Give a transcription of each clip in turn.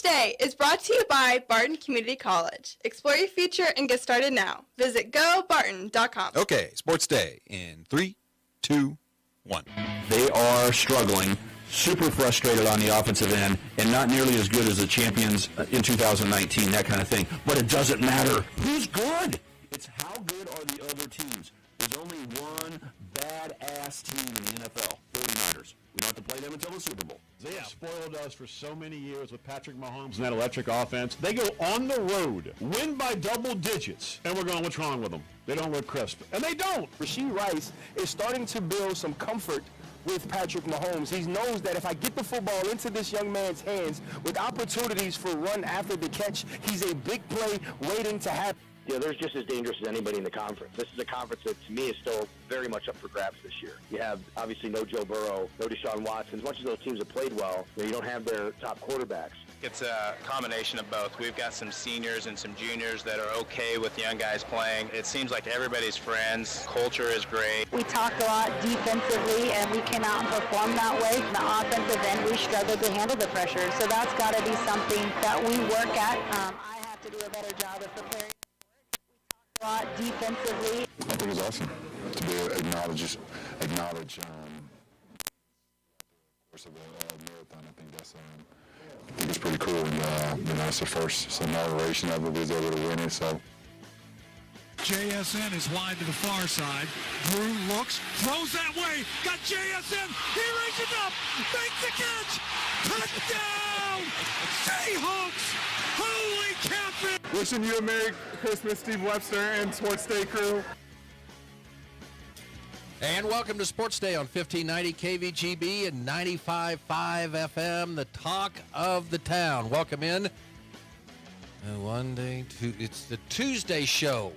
Day is brought to you by Barton Community College. Explore your future and get started now. Visit gobarton.com. Okay, Sports Day in 3, 2, 1. They are struggling, super frustrated on the offensive end, and not nearly as good as the champions in 2019, that kind of thing. But it doesn't matter. Who's good? It's how good are the other teams. There's only one badass team in the NFL, 49ers. We don't have to play them until the Super Bowl. They have spoiled us for so many years with Patrick Mahomes and that electric offense. They go on the road, win by double digits, and we're going, what's wrong with them? They don't look crisp. And they don't. Rashee Rice is starting to build some comfort with Patrick Mahomes. He knows that if I get the football into this young man's hands with opportunities for run after the catch, he's a big play waiting to happen. Yeah, they're just as dangerous as anybody in the conference. This is a conference that, to me, is still very much up for grabs this year. You have, obviously, no Joe Burrow, no Deshaun Watson. As much as those teams have played well, you don't have their top quarterbacks. It's a combination of both. We've got some seniors and some juniors that are okay with young guys playing. It seems like everybody's friends. Culture is great. We talk a lot defensively, and we came out and performed that way. In the offensive end, we struggled to handle the pressure. So that's got to be something that we work at. I have to do a better job of preparing. We talk a lot defensively. I think it's awesome to be acknowledged the course of a marathon. I think it's pretty cool, and it's the first inauguration of it. We was able to win it, so. JSN is wide to the far side. Drew looks, throws that way, got JSN, he reaches up, makes the catch, touchdown, Seahawks, holy catfish. Wishing you a Merry Christmas, Steve Webster and Sports Day crew. And welcome to Sports Day on 1590 KVGB and 95.5 FM, the talk of the town. Welcome in. It's the Tuesday show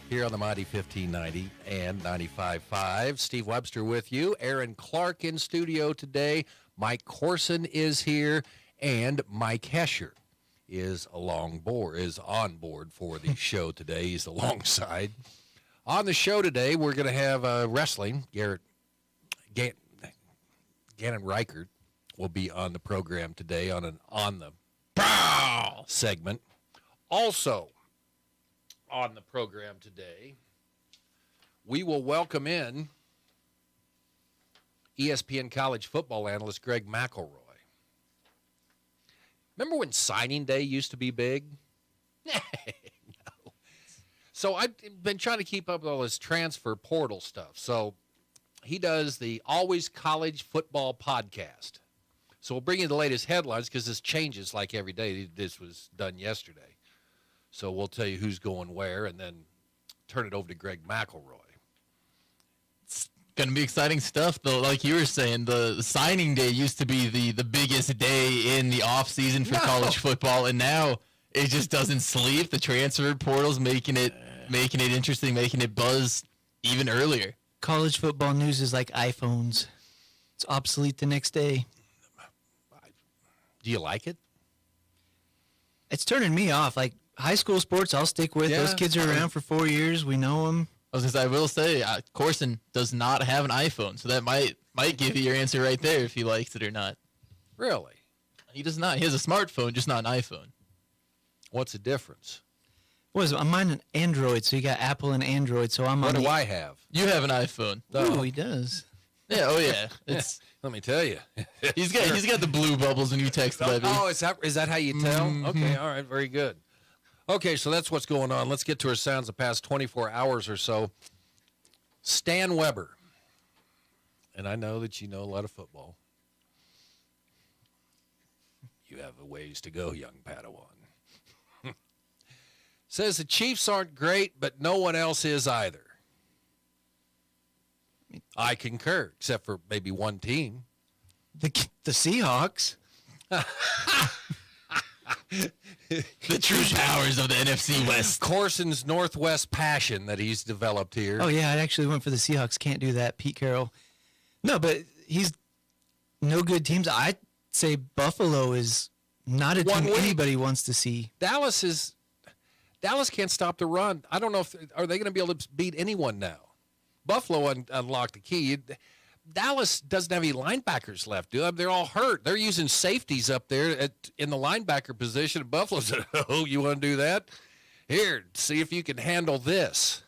here on the mighty 1590 and 95.5. Steve Webster with you. Aaron Clark in studio today. Mike Corson is here, and Mike Hesher is on board for the show today. He's alongside. On the show today, we're going to have wrestling. Gannon Reichert will be on the program today on the Prowl segment. Also on the program today, we will welcome in ESPN college football analyst Greg McElroy. Remember when signing day used to be big? No. So I've been trying to keep up with all this transfer portal stuff. So he does the Always College Football podcast. So we'll bring you the latest headlines because this changes like every day. This was done yesterday. So we'll tell you who's going where and then turn it over to Greg McElroy. It's going to be exciting stuff, though. Like you were saying, the signing day used to be the biggest day in the offseason for college football, and now it just doesn't sleep. The transfer portal's making it interesting, making it buzz even earlier. College football news is like iPhones. It's obsolete the next day. Do you like it? It's turning me off. Like high school sports, I'll stick with. Yeah, those kids are around for 4 years. We know them. I will say, Corson does not have an iPhone, so that might give you your answer right there if he likes it or not. Really? He does not. He has a smartphone, just not an iPhone. What's the difference? Mine an Android, so you got Apple and Android, so I'm on What do I have? You have an iPhone. Oh, he does. Yeah, oh yeah. It's let me tell you. He's got the blue bubbles when you text Levy. Oh, is that how you tell? Mm-hmm. Okay, all right, very good. Okay, so that's what's going on. Let's get to our sounds the past 24 hours or so. Stan Weber. And I know that you know a lot of football. You have a ways to go, young Padawan. Says the Chiefs aren't great, but no one else is either. I concur, except for maybe one team. The Seahawks. The true powers of the NFC West. Corson's Northwest passion that he's developed here. Oh, yeah, I actually went for the Seahawks. Can't do that, Pete Carroll. No, but he's no good teams. I'd say Buffalo is not a team anybody wants to see. Dallas can't stop the run. I don't know are they going to be able to beat anyone now. Buffalo unlocked the key. Dallas doesn't have any linebackers left, do they? They're all hurt. They're using safeties up there in the linebacker position. Buffalo said, oh, you want to do that? Here, see if you can handle this.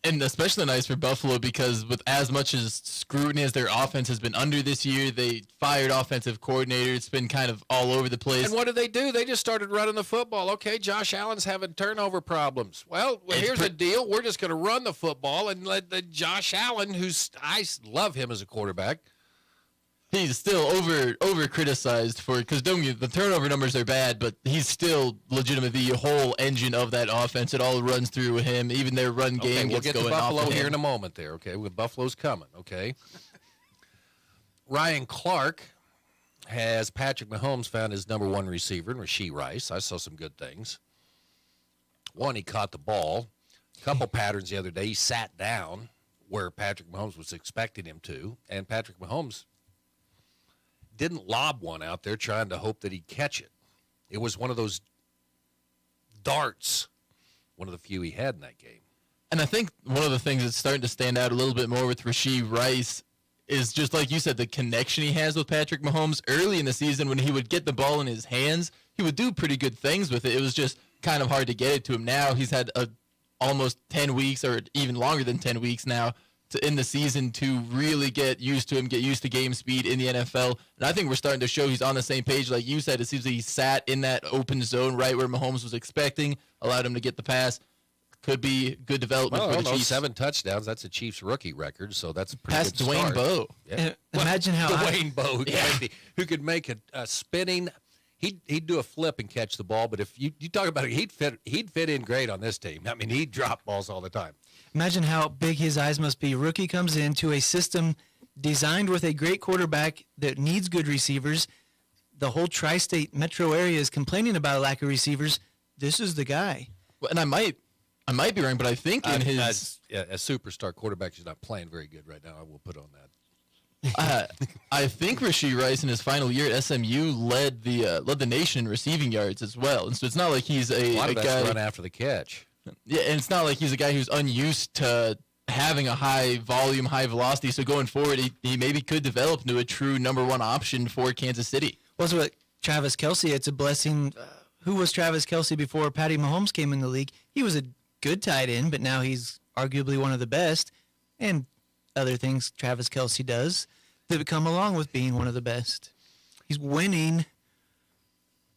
And especially nice for Buffalo because with as much as scrutiny as their offense has been under this year, they fired offensive coordinator. It's been kind of all over the place. And what did they do? They just started running the football. Okay, Josh Allen's having turnover problems. Well, here's the deal. We're just going to run the football and let the Josh Allen, I love him as a quarterback. He's still over criticized for because the turnover numbers are bad, but he's still legitimately the whole engine of that offense. It all runs through him. Even their run game we'll gets get going to Buffalo off of here him. in a moment. There, okay, Buffalo's coming. Okay. Ryan Clark has Patrick Mahomes found his number one receiver in Rashee Rice. I saw some good things. One, he caught the ball. A couple patterns the other day. He sat down where Patrick Mahomes was expecting him to, and Patrick Mahomes didn't lob one out there trying to hope that he'd catch it. It was one of those darts, one of the few he had in that game. And I think one of the things that's starting to stand out a little bit more with Rashee Rice is just like you said, the connection he has with Patrick Mahomes. Early in the season when he would get the ball in his hands, he would do pretty good things with it. It was just kind of hard to get it to him. Now he's had almost 10 weeks or even longer than 10 weeks now in the season to really get used to him, get used to game speed in the NFL. And I think we're starting to show he's on the same page. Like you said, it seems like he sat in that open zone right where Mahomes was expecting, allowed him to get the pass. Could be good development for the Chiefs. 7 touchdowns. That's a Chiefs rookie record, so that's a pretty Past good Dwayne start. Bowe. Yeah. Imagine how Dwayne Bowe who could make a spinning. He'd do a flip and catch the ball, but if you talk about it, he'd fit in great on this team. I mean, he'd drop balls all the time. Imagine how big his eyes must be. Rookie comes into a system designed with a great quarterback that needs good receivers. The whole tri-state metro area is complaining about a lack of receivers. This is the guy. Well, and I might be wrong, but I think in his as superstar quarterback, he's not playing very good right now. I will put on that. I think Rashee Rice in his final year at SMU led the nation in receiving yards as well. And so it's not like he's a lot of that's guy run after the catch. Yeah, and it's not like he's a guy who's unused to having a high volume, high velocity. So going forward, he maybe could develop into a true number one option for Kansas City. Well, so with Travis Kelce, it's a blessing. Who was Travis Kelce before Patty Mahomes came in the league? He was a good tight end, but now he's arguably one of the best. And other things Travis Kelce does that come along with being one of the best. He's winning.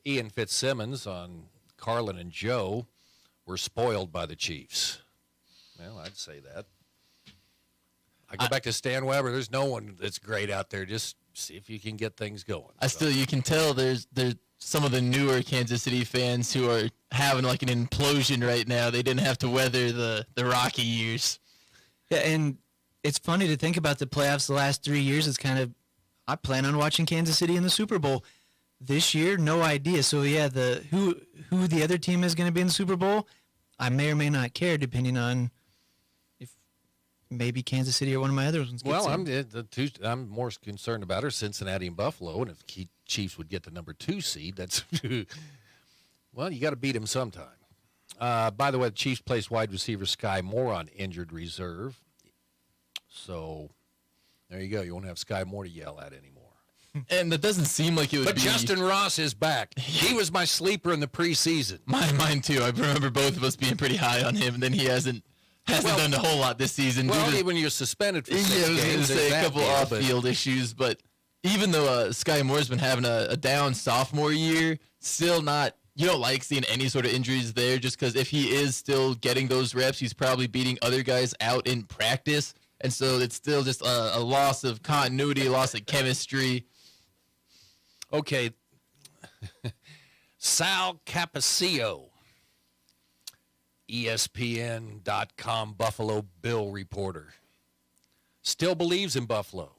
Ian Fitzsimmons on Carlin and Joe were spoiled by the Chiefs. Well, I'd say that. I go back to Stan Weber. There's no one that's great out there. Just see if you can get things going. You can tell there's some of the newer Kansas City fans who are having like an implosion right now. They didn't have to weather the rocky years. Yeah, and it's funny to think about the playoffs the last 3 years. It's kind of, I plan on watching Kansas City in the Super Bowl. This year, no idea. So yeah, who the other team is going to be in the Super Bowl, I may or may not care, depending on if maybe Kansas City or one of my other ones. Well, I'm more concerned about are Cincinnati and Buffalo, and if Chiefs would get the number 2 seed, that's well, you got to beat them sometime. By the way, the Chiefs placed wide receiver Sky Moore on injured reserve, so there you go. You won't have Sky Moore to yell at anymore. And that doesn't seem like it would be. But Justin Ross is back. He was my sleeper in the preseason. Mine too. I remember both of us being pretty high on him, and then he hasn't done a whole lot this season. Well, when you're suspended for 6 games, I was going to say a couple deal, off-field issues, but even though Sky Moore's been having a down sophomore year, still not. You don't like seeing any sort of injuries there, just because if he is still getting those reps, he's probably beating other guys out in practice, and so it's still just a loss of continuity, a loss of chemistry. Okay. Sal Capaccio, ESPN.com Buffalo Bill reporter, still believes in Buffalo,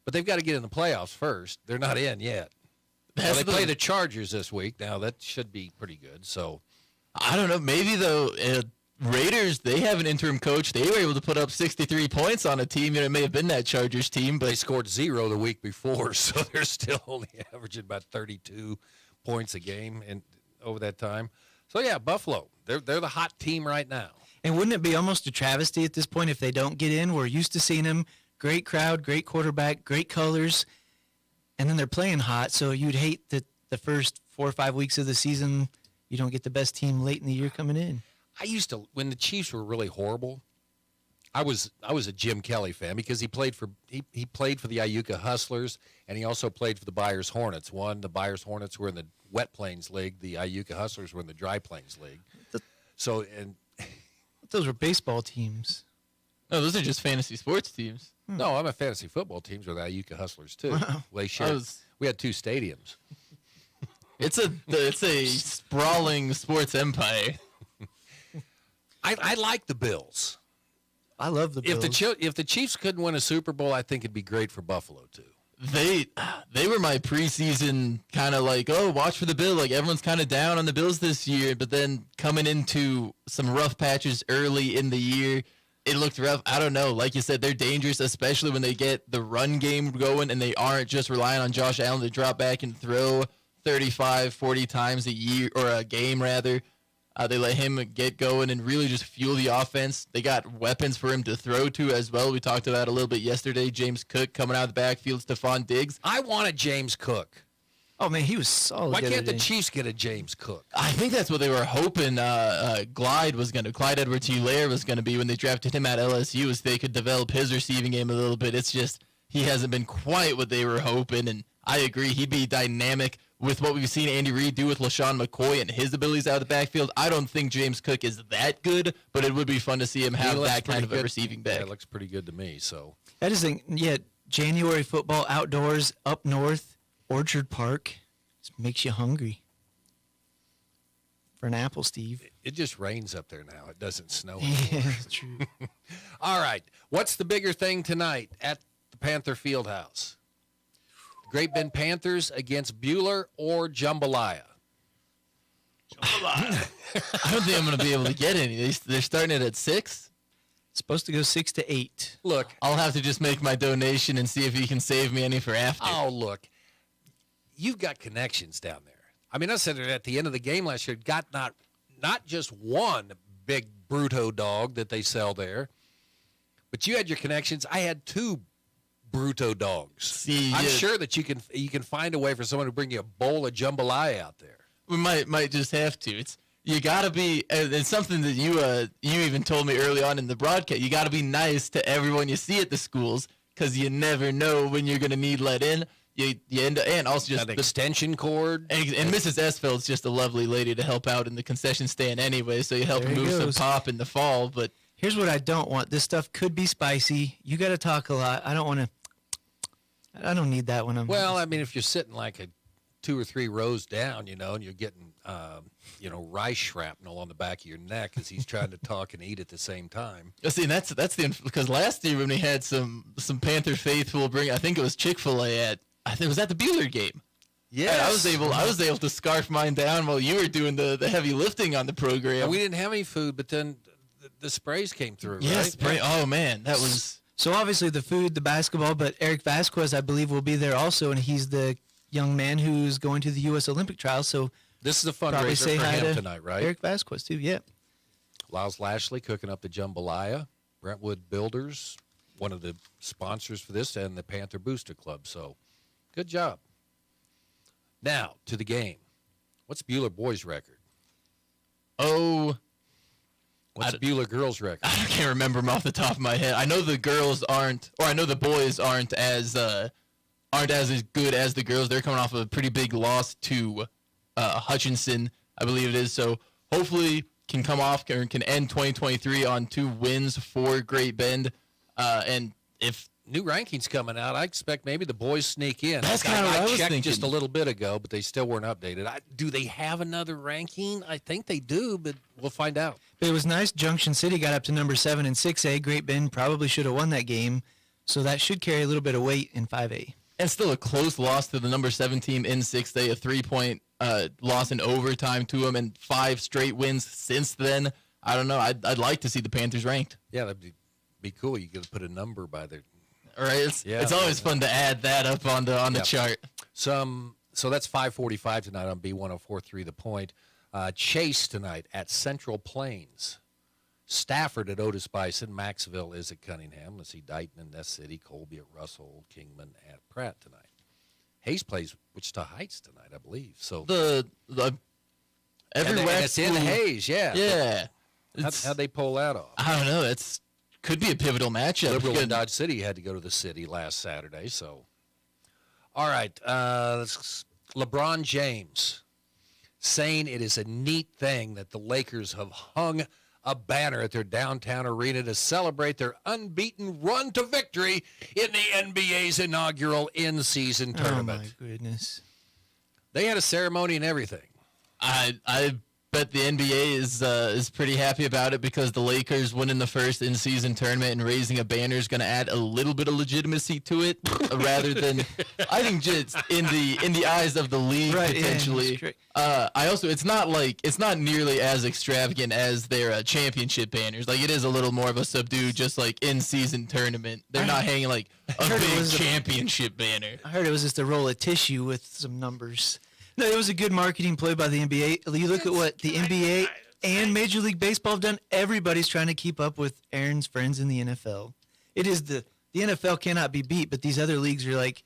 but they've got to get in the playoffs first. They're not in yet. Well, they play the Chargers this week. Now, that should be pretty good. So, I don't know. Maybe, though, Raiders, they have an interim coach. They were able to put up 63 points on a team. It may have been that Chargers team, but they scored 0 the week before, so they're still only averaging about 32 points a game over that time. So, yeah, Buffalo, they're the hot team right now. And wouldn't it be almost a travesty at this point if they don't get in? We're used to seeing them great crowd, great quarterback, great colors, and then they're playing hot. So you'd hate that the first 4 or 5 weeks of the season you don't get the best team late in the year coming in. I used to, when the Chiefs were really horrible, I was a Jim Kelly fan because he played for the Iuka Hustlers, and he also played for the Byers Hornets. The Byers Hornets were in the Wet Plains League. The Iuka Hustlers were in the Dry Plains League. Those were baseball teams. No, those are just fantasy sports teams. No, I'm a fantasy football teams with Iuka Hustlers too. Wow. We had 2 stadiums. It's a sprawling sports empire. I like the Bills. I love the Bills. If the Chiefs couldn't win a Super Bowl, I think it'd be great for Buffalo too. They were my preseason kind of like, oh, watch for the Bills. Like everyone's kind of down on the Bills this year, but then coming into some rough patches early in the year, it looked rough. I don't know. Like you said, they're dangerous, especially when they get the run game going and they aren't just relying on Josh Allen to drop back and throw 35, 40 times a year or a game rather. They let him get going and really just fuel the offense. They got weapons for him to throw to as well. We talked about it a little bit yesterday. James Cook coming out of the backfield, Stephon Diggs. I want a James Cook. Oh, man, he was solid. Why can't the Chiefs get a James Cook? I think that's what they were hoping Clyde Edwards-Helaire was going to be when they drafted him at LSU, is they could develop his receiving game a little bit. It's just he hasn't been quite what they were hoping, and I agree. He'd be dynamic with what we've seen Andy Reid do with LaShawn McCoy and his abilities out of the backfield. I don't think James Cook is that good, but it would be fun to see him have that kind of a receiving back. Yeah, it looks pretty good to me. So I just think, January football outdoors up north, Orchard Park, just makes you hungry for an apple, Steve. It just rains up there now. It doesn't snow Yeah, anymore. it's true. All right. What's the bigger thing tonight at the Panther Fieldhouse? Great Bend Panthers against Buhler or Jambalaya? I don't think I'm going to be able to get any. They're starting it at 6. It's supposed to go 6 to 8. Look, I'll have to just make my donation and see if he can save me any for after. Oh, look. You've got connections down there. I mean, I said it at the end of the game last year. Got not just one big Bruto dog that they sell there, but you had your connections. I had 2 Bruto dogs. See, I'm sure that you can find a way for someone to bring you a bowl of jambalaya out there. We might just have to. You got to be, and it's something that you even told me early on in the broadcast. You got to be nice to everyone you see at the schools because you never know when you're going to need let in. You end up, and also just the extension cord. And Mrs. Esfeld's just a lovely lady to help out in the concession stand anyway, so you help There he move some goes. pop in the fall. But Here's what I don't want. This stuff could be spicy. You got to talk a lot. I don't need that when I'm. Well, I mean, if you're sitting like 2 or 3 rows down, and you're getting, rice shrapnel on the back of your neck as he's trying to talk and eat at the same time. see, that's because last year when we had some Panther faithful bring, I think it was Chick-fil-A at, I think it was at the Buhler game. Yeah, I was able to scarf mine down while you were doing the heavy lifting on the program. We didn't have any food, but then the sprays came through. Yes, right? oh man, that was. So obviously the food, the basketball, but Eric Vasquez, I believe, will be there also, and he's the young man who's going to the U.S. Olympic trials. So this is a probably fundraiser say for hi him to tonight, right? Eric Vasquez too. Yeah. Lyles Lashley cooking up the jambalaya. Brentwood Builders, one of the sponsors for this, and the Panther Booster Club. So, good job. Now to the game. What's Buhler boys' record? What's Buhler girls' record? I can't remember them off the top of my head. I know the girls aren't, or I know the boys aren't as good as the girls. They're coming off of a pretty big loss to Hutchinson, I believe it is. So hopefully can come off or can end 2023 on 2 wins for Great Bend. And if new rankings coming out, I expect maybe the boys sneak in. That's kind of what I was checked thinking. just a little bit ago, but they still weren't updated. Do they have another ranking? I think they do, but we'll find out. But it was nice. Junction City got up to number 7 in 6A. Great Bend probably should have won that game, so that should carry a little bit of weight in 5A. And still a close loss to the number 7 team in 6A, a 3-point loss in overtime to them, and 5 straight wins since then. I don't know. I'd like to see the Panthers ranked. Yeah, that'd be cool. You could put a number by their. All right, it's always fun to add that up on the chart. So that's 5:45 tonight on B104.3 The Point. Chase tonight at Central Plains. Stafford at Otis Bison. Maxville is at Cunningham. Let's see, Dighton and Ness City. Colby at Russell. Kingman at Pratt tonight. Hayes plays Wichita Heights tonight, I believe. So the every and WAC it's in school- Hayes, yeah. Yeah. How'd they pull that off? I don't know. It's could be a pivotal matchup. Liberal and Good. Dodge City had to go to the city last Saturday. So, all right, LeBron James saying it is a neat thing that the Lakers have hung a banner at their downtown arena to celebrate their unbeaten run to victory in the NBA's inaugural in-season tournament. Oh, my goodness. They had a ceremony and everything. I bet the NBA is pretty happy about it because the Lakers winning the first in-season tournament and raising a banner is going to add a little bit of legitimacy to it, rather than I think just in the eyes of the league potentially. Yeah, it's not nearly as extravagant as their championship banners. Like it is a little more of a subdued, just like in-season tournament. They're not hanging like a big championship banner. I heard it was just a roll of tissue with some numbers. No, it was a good marketing play by the NBA. You look at what the NBA and Major League Baseball have done. Everybody's trying to keep up with Aaron's friends in the NFL. It is the NFL cannot be beat, but these other leagues are like,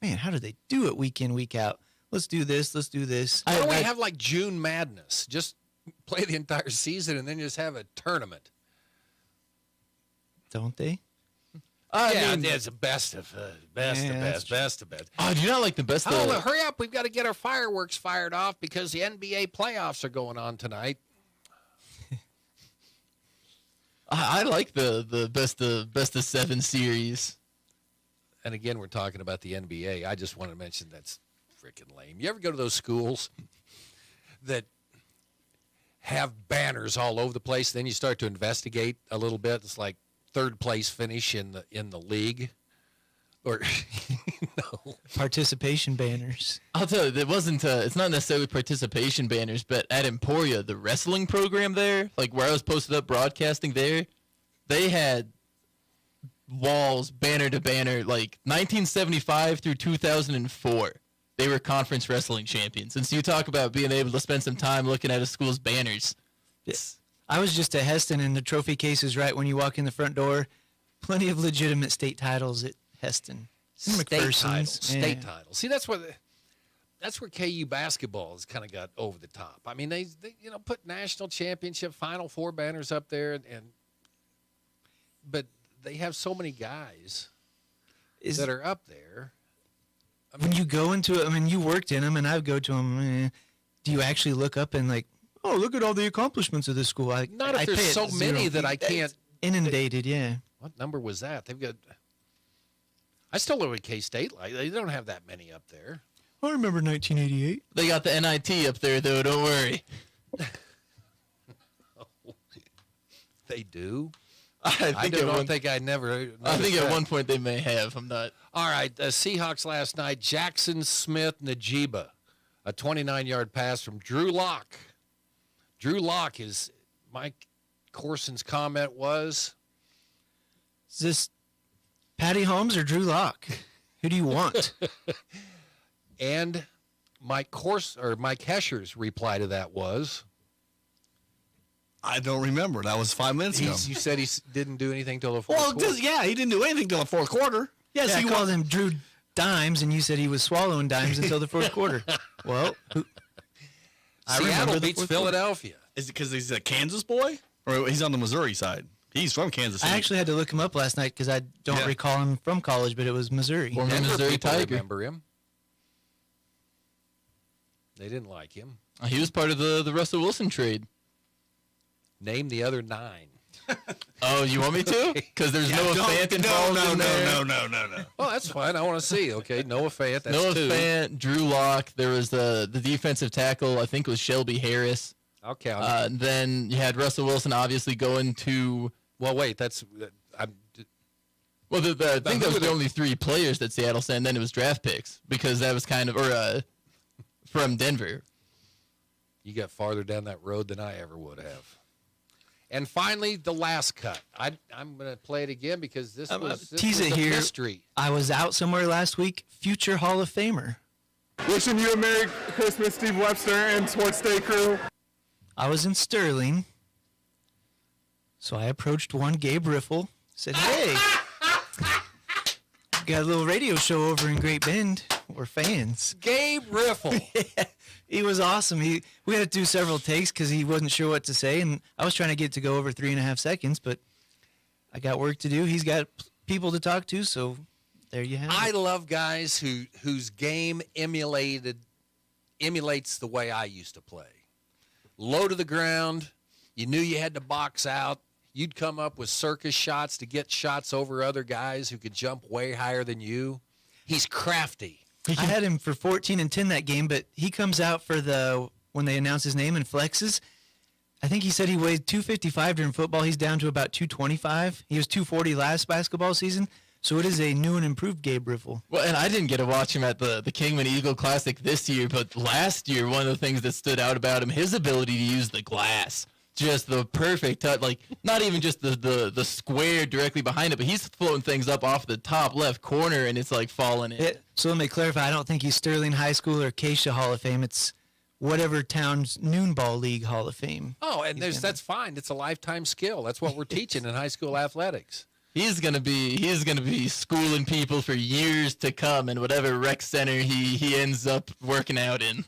man, how do they do it week in, week out? Let's do this. Let's do this. Why don't we have like June Madness? Just play the entire season and then just have a tournament. Don't they? I mean, it's the best of best. Oh, do you not like the best? Oh, hurry up! We've got to get our fireworks fired off because the NBA playoffs are going on tonight. I like the best of 7 series. And again, we're talking about the NBA. I just want to mention that's freaking lame. You ever go to those schools that have banners all over the place? Then you start to investigate a little bit. It's like third place finish in the league, or no participation banners. I'll tell you, it wasn't. It's not necessarily participation banners, but at Emporia, the wrestling program there, like where I was posted up broadcasting there, they had walls banner to banner, like 1975 through 2004. They were conference wrestling champions, and so you talk about being able to spend some time looking at a school's banners. Yes. I was just at Heston, and the trophy case is right when you walk in the front door. Plenty of legitimate state titles at Heston. State titles. Yeah. State titles. See, that's where KU basketball has kind of got over the top. I mean, they put national championship, Final Four banners up there, but they have so many guys that are up there. I mean, when you go into it, I mean, you worked in them, and I go to them. Do you actually look up and like, oh, look at all the accomplishments of this school? Not if there's so many that I can't. Inundated, yeah. What number was that? They've got. I still look at K-State like they don't have that many up there. I remember 1988. They got the NIT up there, though. Don't worry. They do. I don't think I never. I think that. at one point they may have. I'm not. All right, Seahawks last night. Jackson Smith Najiba, a 29-yard pass from Drew Lock. Drew Lock is Mike Corson's comment was. Is this Patty Holmes or Drew Lock? Who do you want? And Mike Hescher's reply to that was. I don't remember. That was 5 minutes ago. You said he didn't do anything till the fourth quarter. Yeah, he didn't do anything till the fourth quarter. Yes, yeah, he called him Drew Dimes, and you said he was swallowing dimes until the fourth quarter. Well, Seattle beats Philadelphia. Is it because he's a Kansas boy? Or he's on the Missouri side? He's from Kansas City. I actually had to look him up last night because I don't recall him from college, but it was Missouri. Former Missouri Tiger. Remember him? They didn't like him. He was part of the Russell Wilson trade. Name the other 9. Oh, you want me to? Because there's Noah Fant involved in there. No. Oh, that's fine. I want to see. Okay, Noah Fant. That's Noah 2. Fant, Drew Lock. There was the defensive tackle. I think it was Shelby Harris. I'll count. Then you had Russell Wilson obviously going to. Well, wait. That's. I think that was the only 3 players that Seattle sent. And then it was draft picks because that was kind of from Denver. You got farther down that road than I ever would have. And finally, the last cut. I'm going to play it again because this was a mystery. I was out somewhere last week. Future Hall of Famer. Wishing you a Merry Christmas, Steve Webster and Sports Day crew. I was in Sterling. So I approached one Gabe Riffle, said, hey, got a little radio show over in Great Bend. We're fans. Gabe Riffle. Yeah, he was awesome. We had to do several takes because he wasn't sure what to say, and I was trying to get it to go over 3.5 seconds, but I got work to do. He's got people to talk to, so there you have it. I love guys whose game emulates the way I used to play. Low to the ground. You knew you had to box out. You'd come up with circus shots to get shots over other guys who could jump way higher than you. He's crafty. I had him for 14 and 10 that game, but he comes out for when they announce his name and flexes. I think he said he weighed 255 during football. He's down to about 225. He was 240 last basketball season. So it is a new and improved Gabe Riffle. Well, and I didn't get to watch him at the Kingman Eagle Classic this year, but last year, one of the things that stood out about him, his ability to use the glass. Just the perfect touch, like not even just the square directly behind it, but he's floating things up off the top left corner, and it's like falling in. So let me clarify. I don't think he's Sterling High School or Acacia Hall of Fame. It's whatever town's Noonball League Hall of Fame. Oh, and that's fine. It's a lifetime skill. That's what we're teaching in high school athletics. He's gonna be schooling people for years to come in whatever rec center he ends up working out in.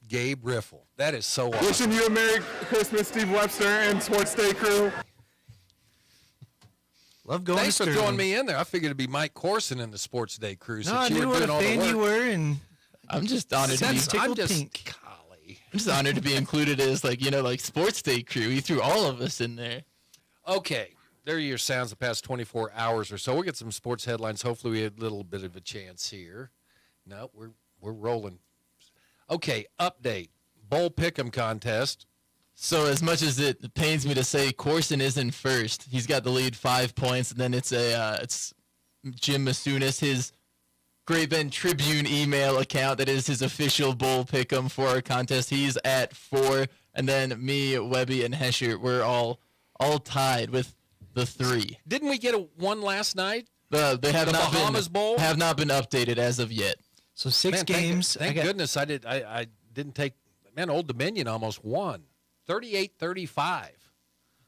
Gabe Riffle. That is so awesome. Wishing you a Merry Christmas, Steve Webster and Sports Day crew. Love going Thanks to for Sterling. throwing me in there. I figured it'd be Mike Corson in the Sports Day crew. No, I knew what a fan you were, and I'm just honored to be tickled pink. I'm just honored to be included as like Sports Day crew. He threw all of us in there. Okay. There are your sounds the past 24 hours or so. We'll get some sports headlines. Hopefully we had a little bit of a chance here. No, we're rolling. Okay, update. Bowl Pick'em contest. So as much as it pains me to say Corson isn't first, he's got the lead 5 points, and then it's Jim Masunis, his Great Bend Tribune email account that is his official Bowl Pick'em for our contest. He's at 4, and then me, Webby, and Hesher, we're all tied with the 3. Didn't we get one last night? They have the not Bahamas Bowl have not been updated as of yet. So 6 games. Thank goodness I didn't take. Man, Old Dominion almost won, 38-35.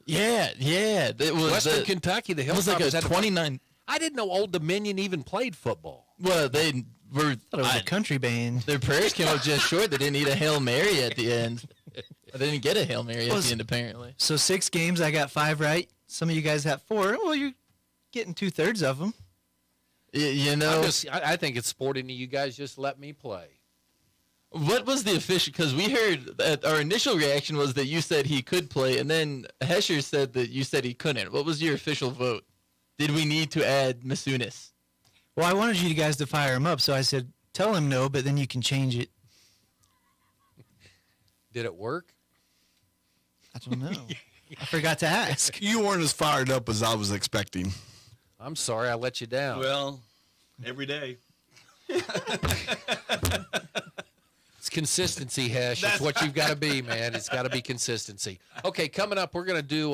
Yeah. It was Western Kentucky. The it was like Hilltoppers a had 29. I didn't know Old Dominion even played football. Well, they were. I thought it was a country band. Their prayers came up just short. They didn't need a Hail Mary at the end. They didn't get a Hail Mary at the end, apparently. So 6 games, I got 5 right. Some of you guys have 4. Well, you're getting 2/3 of them. You know, I think it's sporting that you guys just let me play. What was the official? Because we heard that our initial reaction was that you said he could play, and then Hesher said that you said he couldn't. What was your official vote? Did we need to add Masunis? Well, I wanted you guys to fire him up, so I said, tell him no, but then you can change it. Did it work? I don't know. I forgot to ask. You weren't as fired up as I was expecting. I'm sorry I let you down. Well, every day. It's consistency, Hesh. It's what you've got to be, man. It's got to be consistency. Okay, coming up, we're going to do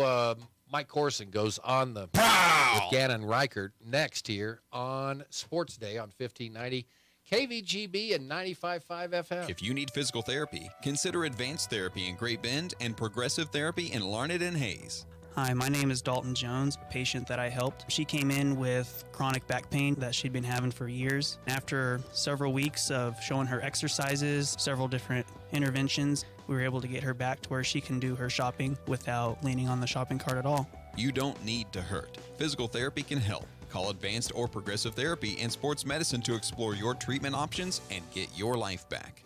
Mike Corson goes on the with Gannon Reichert next here on Sports Day on 1590 KVGB and 95.5 FM. If you need physical therapy, consider Advanced Therapy in Great Bend and Progressive Therapy in Larned and Hayes. Hi, my name is Dalton Jones, a patient that I helped. She came in with chronic back pain that she'd been having for years. After several weeks of showing her exercises, several different interventions, we were able to get her back to where she can do her shopping without leaning on the shopping cart at all. You don't need to hurt. Physical therapy can help. Call Advanced or Progressive Therapy and Sports Medicine to explore your treatment options and get your life back.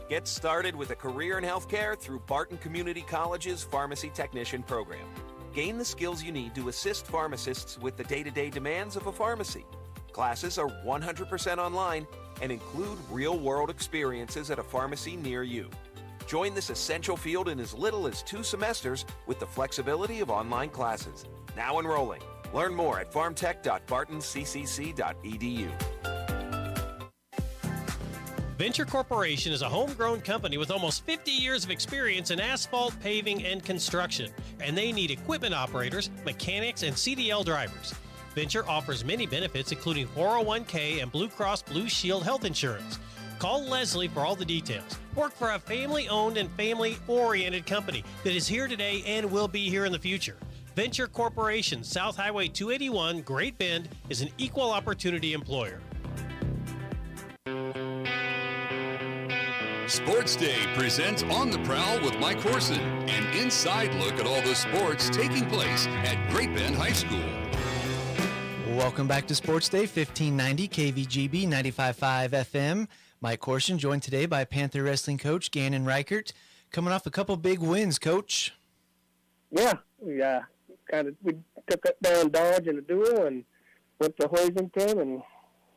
Get started with a career in healthcare through Barton Community College's Pharmacy Technician program. Gain the skills you need to assist pharmacists with the day-to-day demands of a pharmacy. Classes are 100% online and include real-world experiences at a pharmacy near you. Join this essential field in as little as 2 semesters with the flexibility of online classes. Now enrolling. Learn more at pharmtech.bartonccc.edu. Venture Corporation is a homegrown company with almost 50 years of experience in asphalt, paving, and construction, and they need equipment operators, mechanics, and CDL drivers. Venture offers many benefits, including 401k and Blue Cross Blue Shield health insurance. Call Leslie for all the details. Work for a family-owned and family-oriented company that is here today and will be here in the future. Venture Corporation, South Highway 281, Great Bend, is an equal opportunity employer. Sports Day presents On the Prowl with Mike Horson, an inside look at all the sports taking place at Great Bend High School. Welcome back to Sports Day, 1590 KVGB 95.5 FM. Mike Horson, joined today by Panther Wrestling coach Gannon Reichert. Coming off a couple big wins, Coach. Yeah, we took it down Dodge in a duel and went to Hoisington and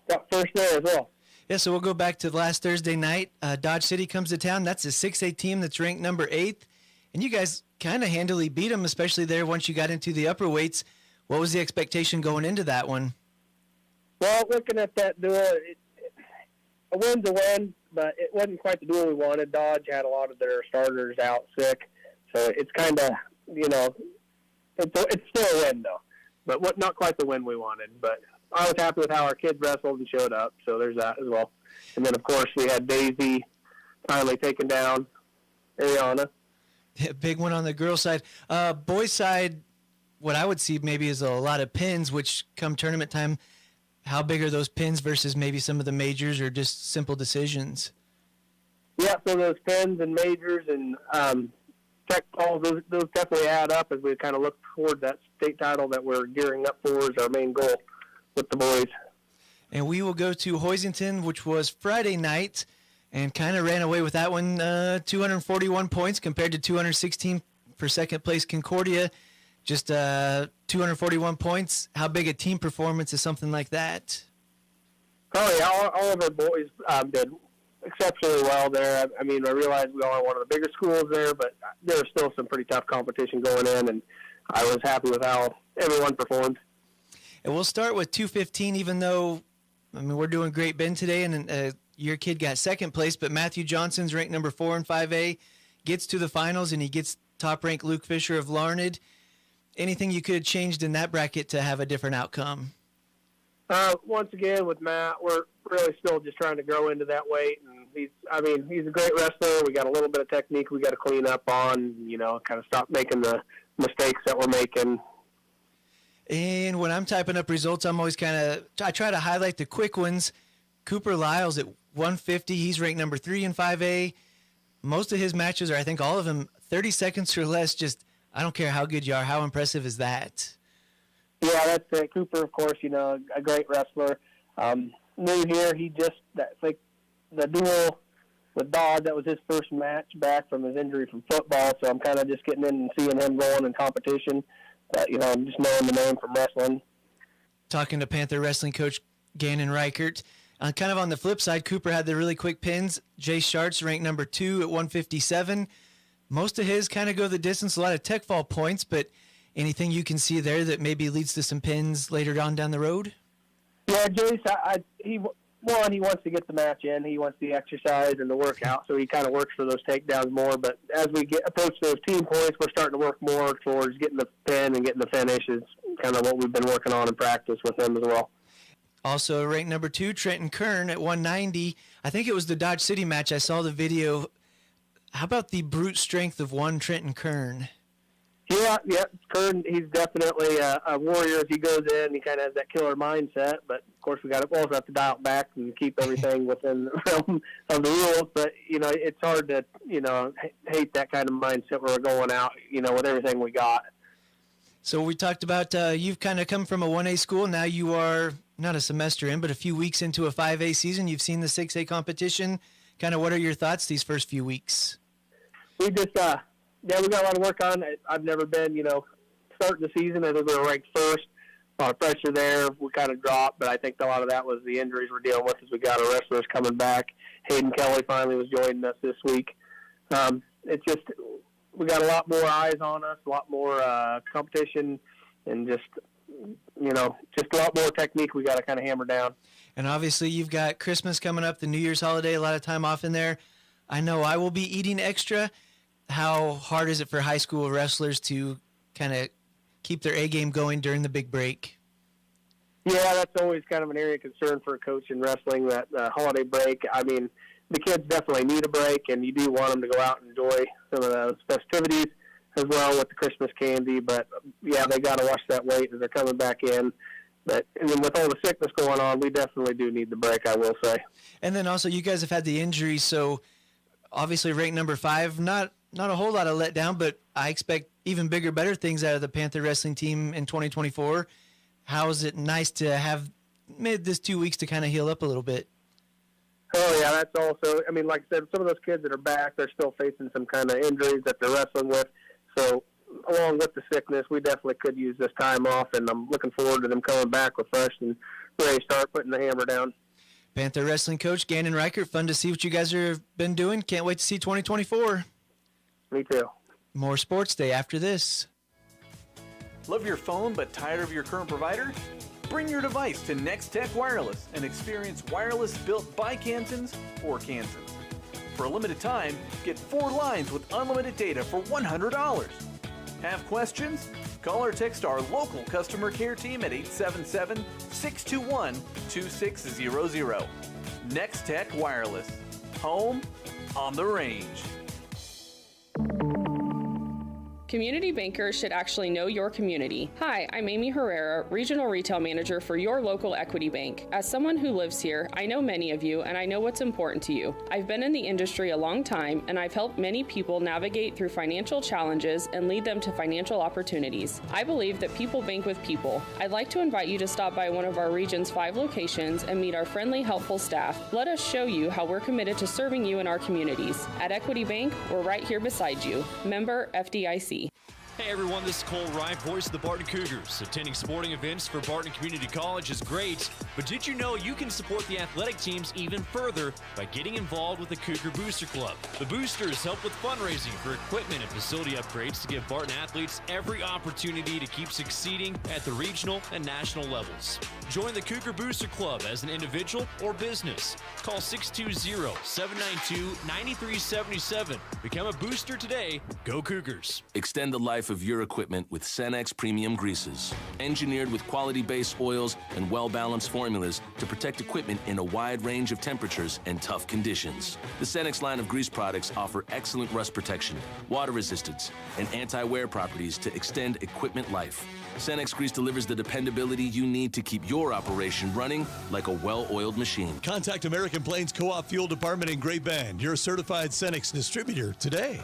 got first there as well. Yeah, so we'll go back to last Thursday night. Dodge City comes to town. That's a 6A team that's ranked number 8. And you guys kind of handily beat them, especially there once you got into the upper weights. What was the expectation going into that one? Well, looking at that duel, a win's a win, but it wasn't quite the duel we wanted. Dodge had a lot of their starters out sick. So it's kind of, it's still a win, though. But not quite the win we wanted. But I was happy with how our kids wrestled and showed up, so there's that as well. And then, of course, we had Daisy finally taking down Ariana. Yeah, big one on the girls' side. Boys' side, what I would see maybe is a lot of pins, which come tournament time, how big are those pins versus maybe some of the majors or just simple decisions? Yeah, so those pins and majors and tech calls, those definitely add up as we kind of look toward that state title that we're gearing up for as our main goal with the boys. And we will go to Hoisington, which was Friday night, and kind of ran away with that one. 241 points compared to 216 for second place Concordia. Just 241 points. How big a team performance is something like that? Probably all of our boys did exceptionally well there. I mean, I realize we are one of the bigger schools there, but there was still some pretty tough competition going in, and I was happy with how everyone performed. And we'll start with 215, even though, we're doing Great Bend today, and your kid got second place, but Matthew Johnson's ranked number 4 in 5A, gets to the finals, and he gets top-ranked Luke Fisher of Larned. Anything you could have changed in that bracket to have a different outcome? Once again, with Matt, we're really still just trying to grow into that weight, and he's a great wrestler. We got a little bit of technique we got to clean up on, kind of stop making the mistakes that we're making. And when I'm typing up results, I'm always I try to highlight the quick ones. Cooper Lyles at 150, he's ranked number 3 in 5A. Most of his matches, or I think all of them, 30 seconds or less. Just, I don't care how good you are. How impressive is that? Yeah, that's it. Cooper, of course, a great wrestler. New here, the duel with Dodd, that was his first match back from his injury from football, so I'm kind of just getting in and seeing him going in competition. But, I'm just knowing the name from wrestling. Talking to Panther Wrestling coach Gannon Reichert. Kind of on the flip side, Cooper had the really quick pins. Jay Sharts ranked number 2 at 157. Most of his kind of go the distance, a lot of tech fall points, but anything you can see there that maybe leads to some pins later on down the road? Yeah, Jace, he wants to get the match in. He wants the exercise and the workout, so he kind of works for those takedowns more. But as we approach those team points, we're starting to work more towards getting the pin and getting the finish. Is kind of what we've been working on in practice with him as well. Also ranked number 2, Trenton Kern at 190. I think it was the Dodge City match. I saw the video. How about the brute strength of one Trenton Kern? Yeah, Kern, he's definitely a warrior as he goes in. He kind of has that killer mindset, but of course we also have to dial it back and keep everything within the realm of the rules. But it's hard to hate that kind of mindset where we're going out with everything we got. So we talked about you've kind of come from a 1A school. Now you are not a semester in, but a few weeks into a 5A season. You've seen the 6A competition. Kind of what are your thoughts these first few weeks? We just we got a lot of work on. I've never been, starting the season. I think we were ranked first. A lot of pressure there. We kind of dropped, but I think a lot of that was the injuries we're dealing with as we got our wrestlers coming back. Hayden Kelly finally was joining us this week. It's just we got a lot more eyes on us, a lot more competition, and just a lot more technique we got to kind of hammer down. And obviously you've got Christmas coming up, the New Year's holiday, a lot of time off in there. I know I will be eating extra. How hard is it for high school wrestlers to kind of keep their A game going during the big break? Yeah, that's always kind of an area of concern for a coach in wrestling, that holiday break. I mean, the kids definitely need a break, and you do want them to go out and enjoy some of those festivities as well with the Christmas candy. But, yeah, they got to watch that weight as they're coming back in. But and then with all the sickness going on, we definitely do need the break, I will say. And then also you guys have had the injuries, so obviously ranked number 5, not a whole lot of letdown, but I expect even bigger, better things out of the Panther wrestling team in 2024. How is it nice to have made this 2 weeks to kind of heal up a little bit? Oh, yeah, that's also, I mean, like I said, some of those kids that are back, they're still facing some kind of injuries that they're wrestling with. So along with the sickness, we definitely could use this time off, and I'm looking forward to them coming back refreshed and ready to start putting the hammer down. Panther wrestling coach Gannon Reichert, fun to see what you guys have been doing. Can't wait to see 2024. Me too. More Sports Day after this. Love your phone but tired of your current provider? Bring your device to NextTech Wireless and experience wireless built by Kansans for Kansans. For a limited time, get 4 lines with unlimited data for $100. Have questions? Call or text our local customer care team at 877-621-2600. NextTech Wireless. Home on the range. Community bankers should actually know your community. Hi, I'm Amy Herrera, Regional Retail Manager for your local Equity Bank. As someone who lives here, I know many of you and I know what's important to you. I've been in the industry a long time and I've helped many people navigate through financial challenges and lead them to financial opportunities. I believe that people bank with people. I'd like to invite you to stop by one of our region's 5 locations and meet our friendly, helpful staff. Let us show you how we're committed to serving you in our communities. At Equity Bank, we're right here beside you. Member FDIC. Hey everyone, this is Cole Wright, voice of the Barton Cougars. Attending sporting events for Barton Community College is great, but did you know you can support the athletic teams even further by getting involved with the Cougar Booster Club? The Boosters help with fundraising for equipment and facility upgrades to give Barton athletes every opportunity to keep succeeding at the regional and national levels. Join the Cougar Booster Club as an individual or business. Call 620-792-9377. Become a booster today. Go Cougars. Extend the life of your equipment with Cenex Premium Greases. Engineered with quality-based oils and well-balanced formulas to protect equipment in a wide range of temperatures and tough conditions. The Cenex line of grease products offer excellent rust protection, water resistance, and anti-wear properties to extend equipment life. Cenex Grease delivers the dependability you need to keep your operation running like a well-oiled machine. Contact American Plains Co-op Fuel Department in Great Bend, your certified Cenex distributor today.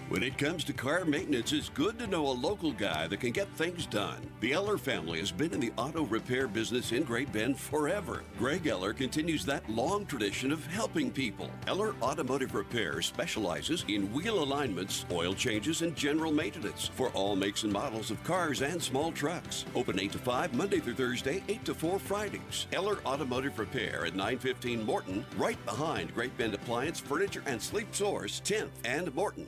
When it comes to car maintenance, it's good to know a local guy that can get things done. The Eller family has been in the auto repair business in Great Bend forever. Greg Eller continues that long tradition of helping people. Eller Automotive Repair specializes in wheel alignments, oil changes, and general maintenance for all makes and models of cars and small trucks. Open 8 to 5 Monday through Thursday, 8 to 4 Fridays. Eller Automotive Repair at 915 Morton, right behind Great Bend Appliance, Furniture, and Sleep Source, 10th and Morton.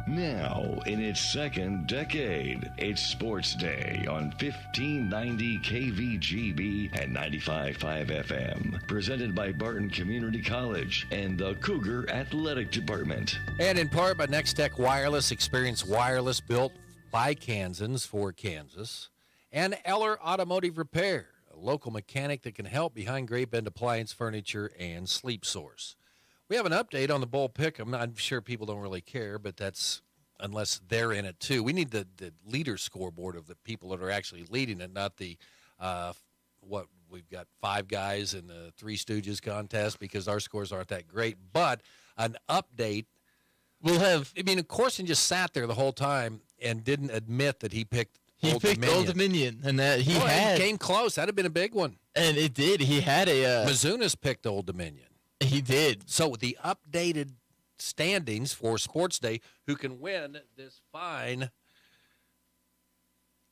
Now, in its second decade, it's Sports Day on 1590 KVGB and 95.5 FM. Presented by Barton Community College and the Cougar Athletic Department. And in part by NextTech Wireless, experience wireless built by Kansans for Kansas. And Eller Automotive Repair, a local mechanic that can help behind Great Bend Appliance, Furniture, and Sleep Source. We have an update on the Bowl Pick'em. I'm sure people don't really care, but that's unless they're in it too. We need the leader scoreboard of the people that are actually leading it, not the what we've got 5 guys in the Three Stooges contest because our scores aren't that great. But an update. We'll have. I mean, Corson just sat there the whole time and didn't admit that he picked. He picked Old Dominion, and that he came close. That'd have been a big one, and it did. He had a Mizuna's picked Old Dominion. He did. So the updated standings for Sports Day, who can win this fine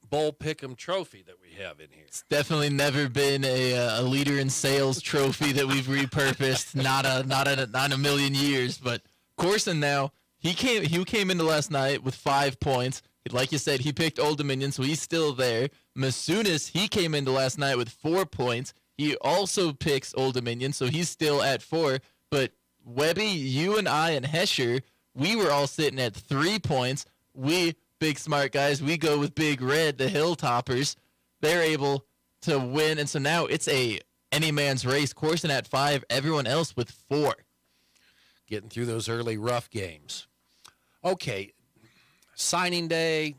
Bowl Pick'em trophy that we have in here. It's definitely never been a leader in sales trophy that we've repurposed. not a million years. But Corson now he came into last night with 5 points. Like you said, he picked Old Dominion, so he's still there. Masunas, he came into last night with 4 points. He also picks Old Dominion, so he's still at 4. But Webby, you and I and Hesher, we were all sitting at 3 points. We, big smart guys, we go with Big Red, the Hilltoppers. They're able to win, and so now it's any man's race. Corson at 5, everyone else with 4. Getting through those early rough games. Okay, signing day,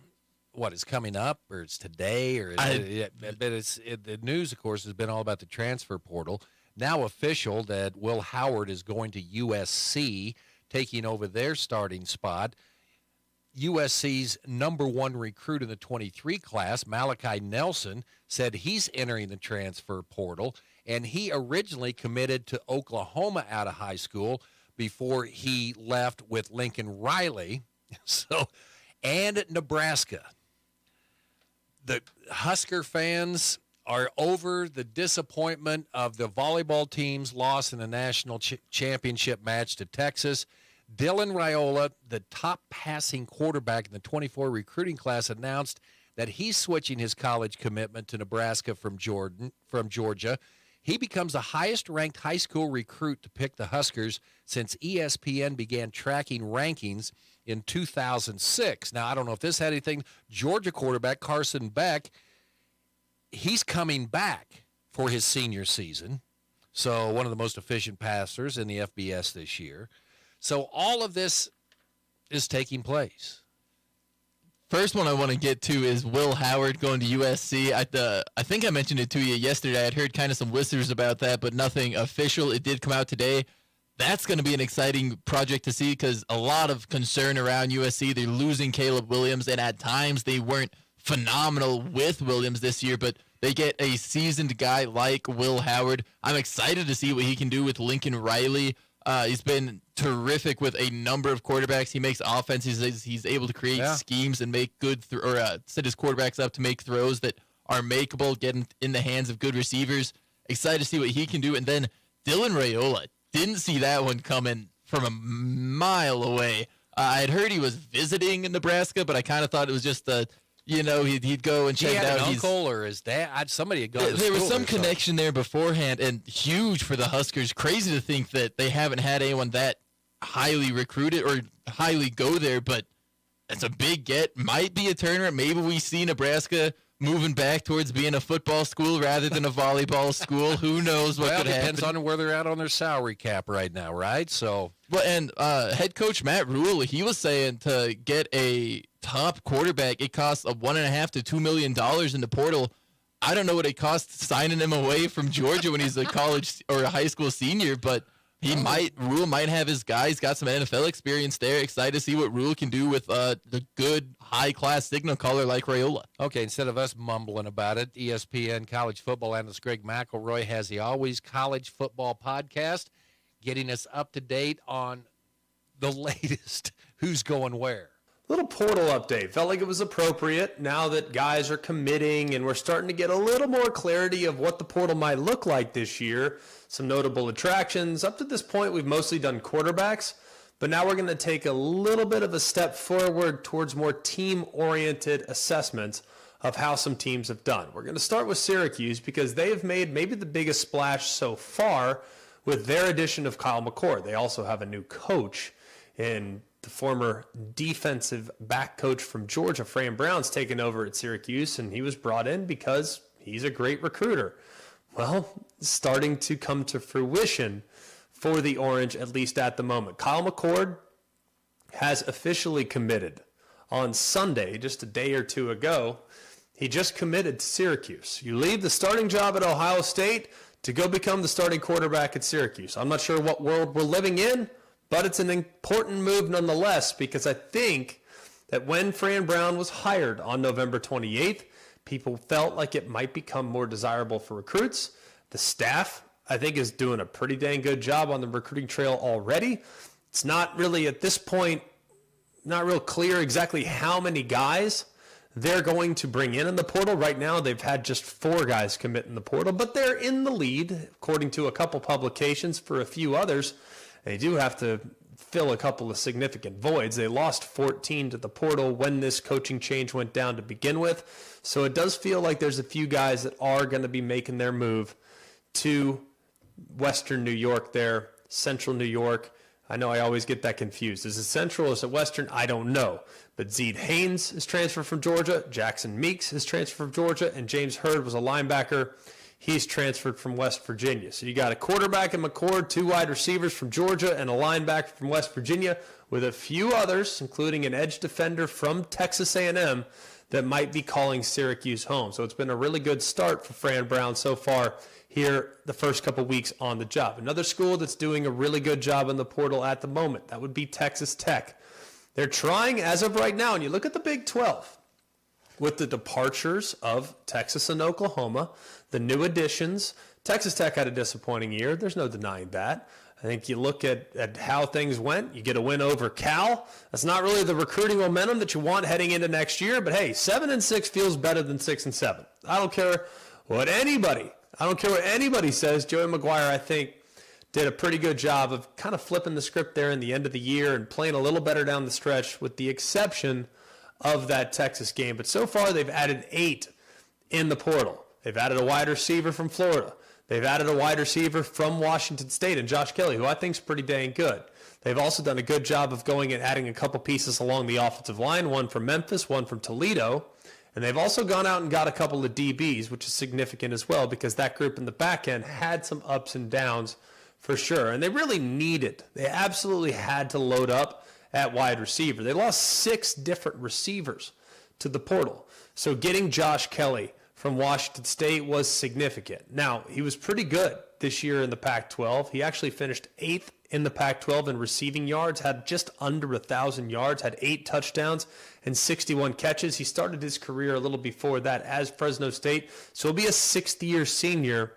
what is coming up, or it's today, or the news, of course, has been all about the transfer portal. Now official that Will Howard is going to USC, taking over their starting spot. USC's number 1 recruit in the 23 class, Malachi Nelson, said he's entering the transfer portal, and he originally committed to Oklahoma out of high school before he left with Lincoln Riley, and Nebraska. The Husker fans are over the disappointment of the volleyball team's loss in the national championship match to Texas. Dylan Raiola, the top passing quarterback in the 24 recruiting class, announced that he's switching his college commitment to Nebraska from Georgia. He becomes the highest-ranked high school recruit to pick the Huskers since ESPN began tracking rankings in 2006. Now, I don't know if this had anything. Georgia quarterback Carson Beck, he's coming back for his senior season. So one of the most efficient passers in the FBS this year. So all of this is taking place. First one I want to get to is Will Howard going to USC. I think I mentioned it to you yesterday. I'd heard kind of some whispers about that, but nothing official. It did come out today. That's going to be an exciting project to see because a lot of concern around USC. They're losing Caleb Williams, and at times they weren't phenomenal with Williams this year, but they get a seasoned guy like Will Howard. I'm excited to see what he can do with Lincoln Riley. He's been terrific with a number of quarterbacks. He makes offenses. He's able to create schemes and make good set his quarterbacks up to make throws that are makeable, get in the hands of good receivers. Excited to see what he can do. And then Dylan Raiola. Didn't see that one coming from a mile away. I had heard he was visiting in Nebraska, but I kind of thought it was just he'd go and check it out. He had an uncle or his dad. Somebody had gone to There was school some connection there beforehand, and huge for the Huskers. Crazy to think that they haven't had anyone that highly recruited or highly go there, but it's a big get. Might be a turner. Maybe we see Nebraska moving back towards being a football school rather than a volleyball school. Who knows what could happen. Depends on where they're at on their salary cap right now, right? So, and head coach Matt Rule, he was saying to get a top quarterback, it costs $1.5 to $2 million in the portal. I don't know what it costs signing him away from Georgia when he's a college or a high school senior, but Rule might have his guy. He's got some NFL experience there. Excited to see what Rule can do with the good, high-class signal caller like Raiola. Okay, instead of us mumbling about it, ESPN college football analyst Greg McElroy has the Always College Football podcast, getting us up to date on the latest who's going where. Little portal update. Felt like it was appropriate now that guys are committing and we're starting to get a little more clarity of what the portal might look like this year. Some notable attractions. Up to this point, we've mostly done quarterbacks, but now we're going to take a little bit of a step forward towards more team-oriented assessments of how some teams have done. We're going to start with Syracuse because they have made maybe the biggest splash so far with their addition of Kyle McCord. They also have a new coach in the former defensive back coach from Georgia, Fran Brown's taken over at Syracuse, and he was brought in because he's a great recruiter. Well, starting to come to fruition for the Orange, at least at the moment. Kyle McCord has officially committed on Sunday, just a day or two ago. He just committed to Syracuse. You leave the starting job at Ohio State to go become the starting quarterback at Syracuse. I'm not sure what world we're living in, but it's an important move nonetheless, because I think that when Fran Brown was hired on November 28th, people felt like it might become more desirable for recruits. The staff, I think, is doing a pretty dang good job on the recruiting trail already. It's not really, at this point, not real clear exactly how many guys they're going to bring in the portal. Right now, they've had just 4 guys commit in the portal, but they're in the lead, according to a couple publications, for a few others. They do have to fill a couple of significant voids. They lost 14 to the portal when this coaching change went down to begin with. So it does feel like there's a few guys that are going to be making their move to Western New York there, Central New York, I know I always get that confused. Is it Central? Is it Western? I don't know. But Zeed Haynes is transferred from Georgia. Jackson Meeks is transferred from Georgia. And James Hurd was a linebacker. He's transferred from West Virginia. So you got a quarterback in McCord, 2 wide receivers from Georgia, and a linebacker from West Virginia, with a few others, including an edge defender from Texas A&M, that might be calling Syracuse home. So it's been a really good start for Fran Brown so far here the first couple weeks on the job. Another school that's doing a really good job in the portal at the moment, that would be Texas Tech. They're trying, as of right now, and you look at the Big 12, with the departures of Texas and Oklahoma, the new additions. Texas Tech had a disappointing year. There's no denying that. I think you look at how things went. You get a win over Cal. That's not really the recruiting momentum that you want heading into next year. But, hey, 7-6 feels better than 6-7. I don't care what anybody says. Joey McGuire, I think, did a pretty good job of kind of flipping the script there in the end of the year and playing a little better down the stretch, with the exception of that Texas game. But so far, they've added 8 in the portal. They've added a wide receiver from Florida. They've added a wide receiver from Washington State, and Josh Kelly, who I think is pretty dang good. They've also done a good job of going and adding a couple pieces along the offensive line, one from Memphis, one from Toledo. And they've also gone out and got a couple of DBs, which is significant as well, because that group in the back end had some ups and downs for sure. And they really they absolutely had to load up at wide receiver. They lost 6 different receivers to the portal. So getting Josh Kelly from Washington State was significant. Now, he was pretty good this year in the Pac-12. He actually finished 8th in the Pac-12 in receiving yards, had just under 1,000 yards, had 8 touchdowns and 61 catches. He started his career a little before that as Fresno State, so he'll be a 6th-year senior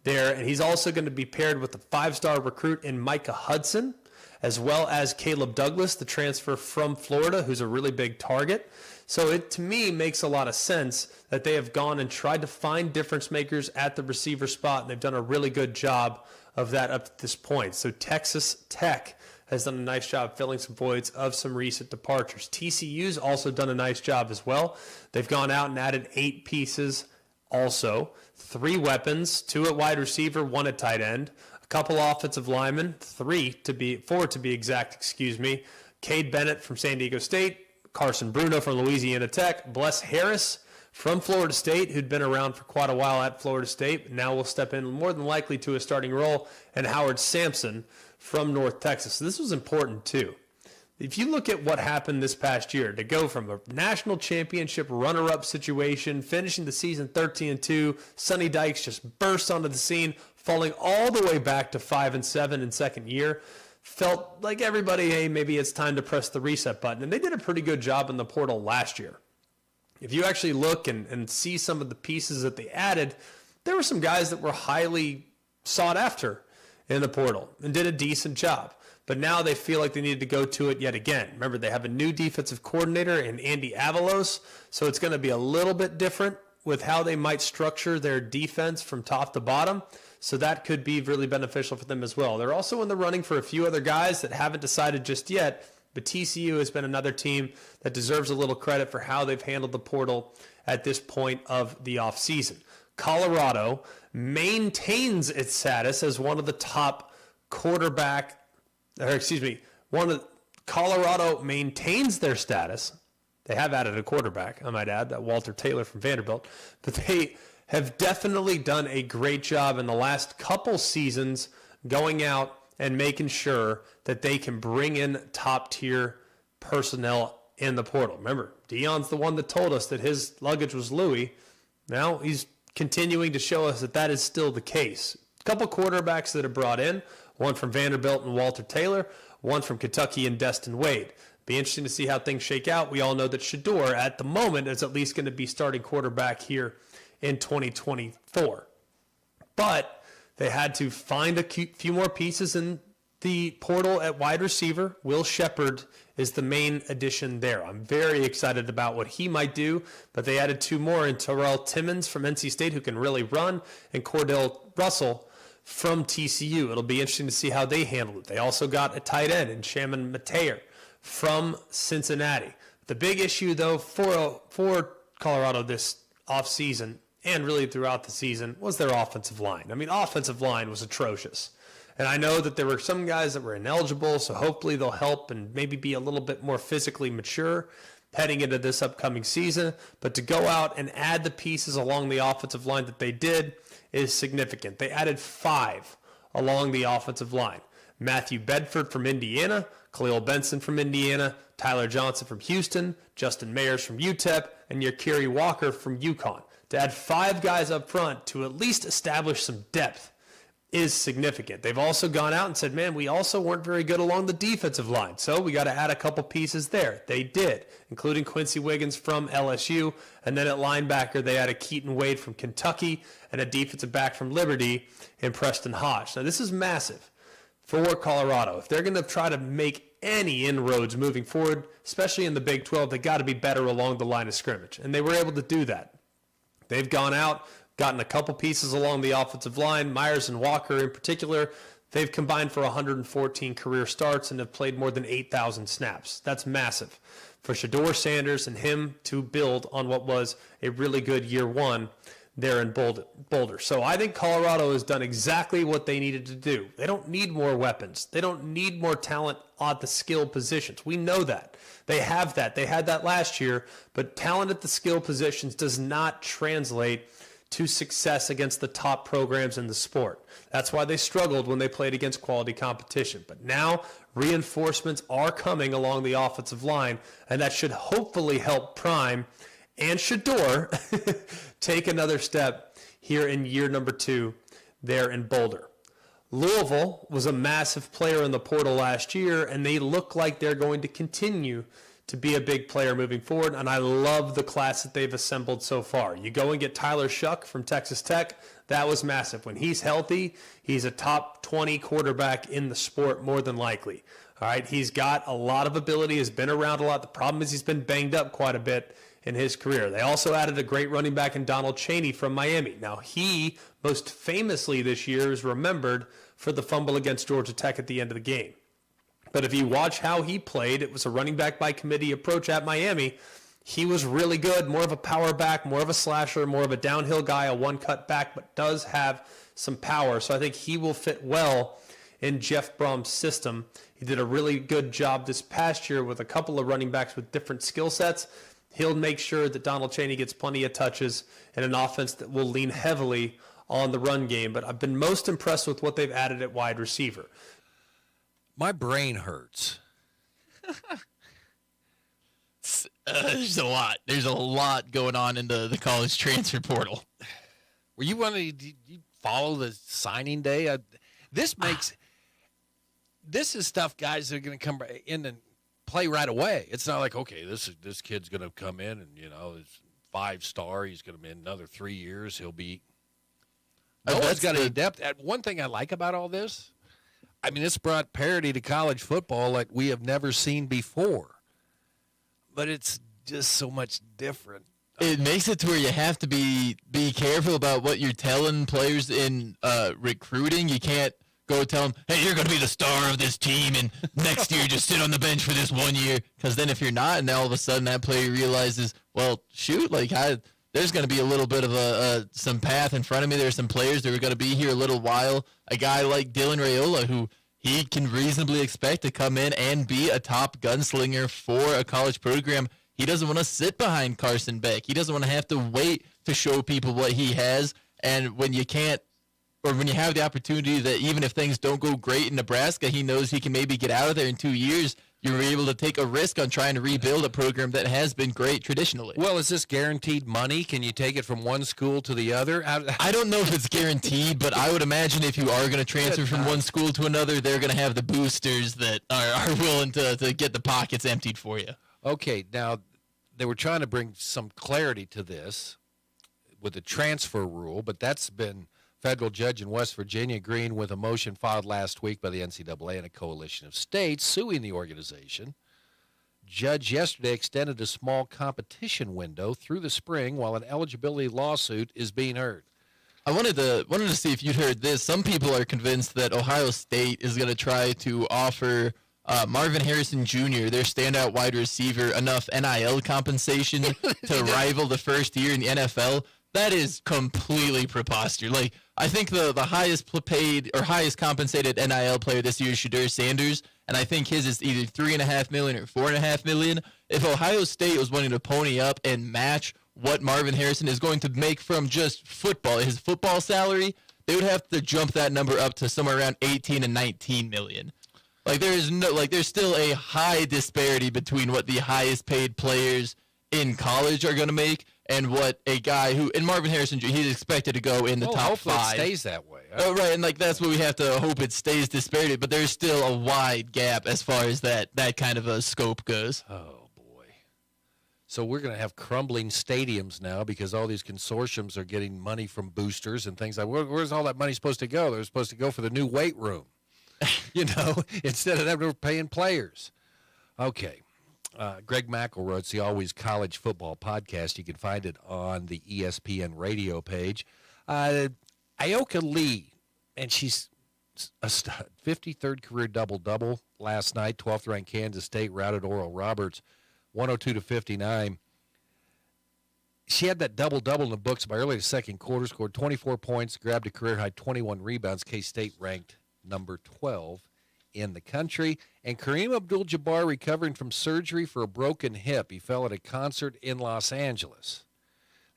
there, and he's also going to be paired with a 5-star recruit in Micah Hudson, as well as Caleb Douglas, the transfer from Florida, who's a really big target. So it, to me, makes a lot of sense that they have gone and tried to find difference makers at the receiver spot, and they've done a really good job of that up to this point. So Texas Tech has done a nice job filling some voids of some recent departures. TCU's also done a nice job as well. They've gone out and added 8 pieces also. 3 weapons, 2 at wide receiver, 1 at tight end, a couple offensive linemen, 4 to be exact, Cade Bennett from San Diego State, Carson Bruno from Louisiana Tech, Bless Harris from Florida State, who'd been around for quite a while at Florida State, now will step in more than likely to a starting role, and Howard Sampson from North Texas. So this was important too. If you look at what happened this past year, to go from a national championship runner-up situation, finishing the season 13-2, Sonny Dykes just burst onto the scene, falling all the way back to 5-7 in second year. Felt like everybody, hey, maybe it's time to press the reset button. And they did a pretty good job in the portal last year. If you actually look and see some of the pieces that they added, there were some guys that were highly sought after in the portal and did a decent job. But now they feel like they need to go to it yet again. Remember, they have a new defensive coordinator in Andy Avalos, so it's going to be a little bit different with how they might structure their defense from top to bottom. So that could be really beneficial for them as well. They're also in the running for a few other guys that haven't decided just yet, but TCU has been another team that deserves a little credit for how they've handled the portal at this point of the offseason. Colorado maintains its status as one of the top Colorado maintains their status. They have added a quarterback, I might add, that Walter Taylor from Vanderbilt, but they have definitely done a great job in the last couple seasons going out and making sure that they can bring in top-tier personnel in the portal. Remember, Deion's the one that told us that his luggage was Louis. Now he's continuing to show us that that is still the case. A couple quarterbacks that are brought in, one from Vanderbilt and Walter Taylor, one from Kentucky and Destin Wade. Be interesting to see how things shake out. We all know that Shedeur at the moment is at least going to be starting quarterback here in 2024. But they had to find a few more pieces in the portal at wide receiver. Will Shepard is the main addition there. I'm very excited about what he might do, but they added 2 more in Terrell Timmons from NC State, who can really run, and Cordell Russell from TCU. It'll be interesting to see how they handle it. They also got a tight end in Shaman Mateer from Cincinnati. The big issue, though, for Colorado this offseason and really throughout the season was their offensive line. I mean, offensive line was atrocious And I know that there were some guys that were ineligible, so hopefully they'll help and maybe be a little bit more physically mature heading into this upcoming season. But to go out and add the pieces along the offensive line that they did is significant. They added 5 along the offensive line. Matthew Bedford from Indiana, Khalil Benson from Indiana, Tyler Johnson from Houston, Justin Mayers from UTEP, and Yakiri Walker from UConn. To add 5 guys up front to at least establish some depth is significant. They've also gone out and said, man, we also weren't very good along the defensive line, so we got to add a couple pieces there. They did, including Quincy Wiggins from LSU, and then at linebacker they added Keaton Wade from Kentucky and a defensive back from Liberty in Preston Hodge. Now this is massive for Colorado. If they're going to try to make any inroads moving forward, especially in the Big 12, they got to be better along the line of scrimmage, and they were able to do that. They've gone out, gotten a couple pieces along the offensive line. Myers and Walker in particular, they've combined for 114 career starts and have played more than 8,000 snaps. That's massive for Shedeur Sanders and him to build on what was a really good year one there in Boulder. So I think Colorado has done exactly what they needed to do. They don't need more weapons. They don't need more talent at the skill positions. We know that. They have that. They had that last year, but talent at the skill positions does not translate to success against the top programs in the sport. That's why they struggled when they played against quality competition. But now reinforcements are coming along the offensive line, and that should hopefully help Prime and Shedeur take another step here in year number 2 there in Boulder. Louisville was a massive player in the portal last year, and they look like they're going to continue to be a big player moving forward, and I love the class that they've assembled so far. You go and get Tyler Shuck from Texas Tech. That was massive. When he's healthy, he's a top 20 quarterback in the sport more than likely. All right, he's got a lot of ability, has been around a lot. The problem is he's been banged up quite a bit in his career. They also added a great running back in Donald Chaney from Miami. Now, he most famously this year is remembered for the fumble against Georgia Tech at the end of the game. But if you watch how he played, it was a running back by committee approach at Miami. He was really good, more of a power back, more of a slasher, more of a downhill guy, a one-cut back, but does have some power. So I think he will fit well in Jeff Brom's system. He did a really good job this past year with a couple of running backs with different skill sets. He'll make sure that Donald Chaney gets plenty of touches in an offense that will lean heavily on the run game. But I've been most impressed with what they've added at wide receiver. My brain hurts. There's a lot. There's a lot going on in the college transfer portal. Were you one of you follow the signing day? This is stuff guys are going to come in and play right away. It's not like, okay, this kid's going to come in and, it's 5-star. He's going to be in another 3 years. He'll be. Noah's got any depth. One thing I like about all this, I mean, it's brought parity to college football like we have never seen before. But it's just so much different. It makes it to where you have to be careful about what you're telling players in recruiting. You can't go tell them, hey, you're going to be the star of this team, and next year just sit on the bench for this 1 year. Because then if you're not, and all of a sudden that player realizes, well, shoot, there's going to be a little bit of some path in front of me. There's some players that are going to be here a little while. A guy like Dylan Raiola, who he can reasonably expect to come in and be a top gunslinger for a college program. He doesn't want to sit behind Carson Beck. He doesn't want to have to wait to show people what he has. And when you can't, or when you have the opportunity that even if things don't go great in Nebraska, he knows he can maybe get out of there in 2 years. You're able to take a risk on trying to rebuild a program that has been great traditionally. Well, is this guaranteed money? Can you take it from one school to the other? I don't know if it's guaranteed, but I would imagine if you are going to transfer from one school to another, they're going to have the boosters that are willing to get the pockets emptied for you. Okay, now they were trying to bring some clarity to this with the transfer rule, but that's been federal judge in West Virginia agreeing with a motion filed last week by the NCAA and a coalition of states suing the organization. Judge yesterday extended a small competition window through the spring while an eligibility lawsuit is being heard. I wanted to see if you'd heard this. Some people are convinced that Ohio State is going to try to offer Marvin Harrison Jr., their standout wide receiver, enough NIL compensation to rival the first year in the NFL. That is completely preposterous. I think the highest paid or highest compensated NIL player this year is Shedeur Sanders, and I think his is either $3.5 million or $4.5 million. If Ohio State was wanting to pony up and match what Marvin Harrison is going to make from just football, his football salary, they would have to jump that number up to somewhere around 18 and 19 million. There's still a high disparity between what the highest paid players in college are going to make and what a guy who, and Marvin Harrison, he's expected to go in the top hopefully 5. It stays that way. Oh, right, and that's what we have to hope it stays disparity, but there's still a wide gap as far as that kind of a scope goes. Oh, boy. So we're going to have crumbling stadiums now because all these consortiums are getting money from boosters and things like where's all that money supposed to go? They're supposed to go for the new weight room, instead of them we're paying players. Okay. Greg McElroy, it's the Always College Football Podcast. You can find it on the ESPN radio page. Ioka Lee, and she's a stud. 53rd career double-double last night. 12th-ranked Kansas State routed Oral Roberts 102-59. She had that double-double in the books by early second quarter, scored 24 points, grabbed a career-high 21 rebounds. K-State ranked number 12 in the country. And Kareem Abdul-Jabbar recovering from surgery for a broken hip. He fell at a concert in Los Angeles.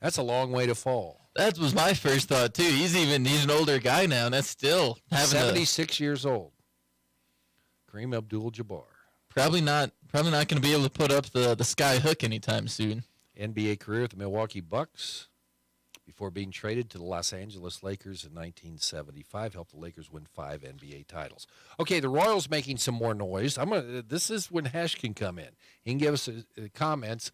That's a long way to fall. That was my first thought, too. He's an older guy now, and that's still having 76 years old. Kareem Abdul-Jabbar. Probably not going to be able to put up the sky hook anytime soon. NBA career at the Milwaukee Bucks before being traded to the Los Angeles Lakers in 1975. Helped the Lakers win 5 NBA titles. Okay, the Royals making some more noise. This is when Hesh can come in. He can give us comments.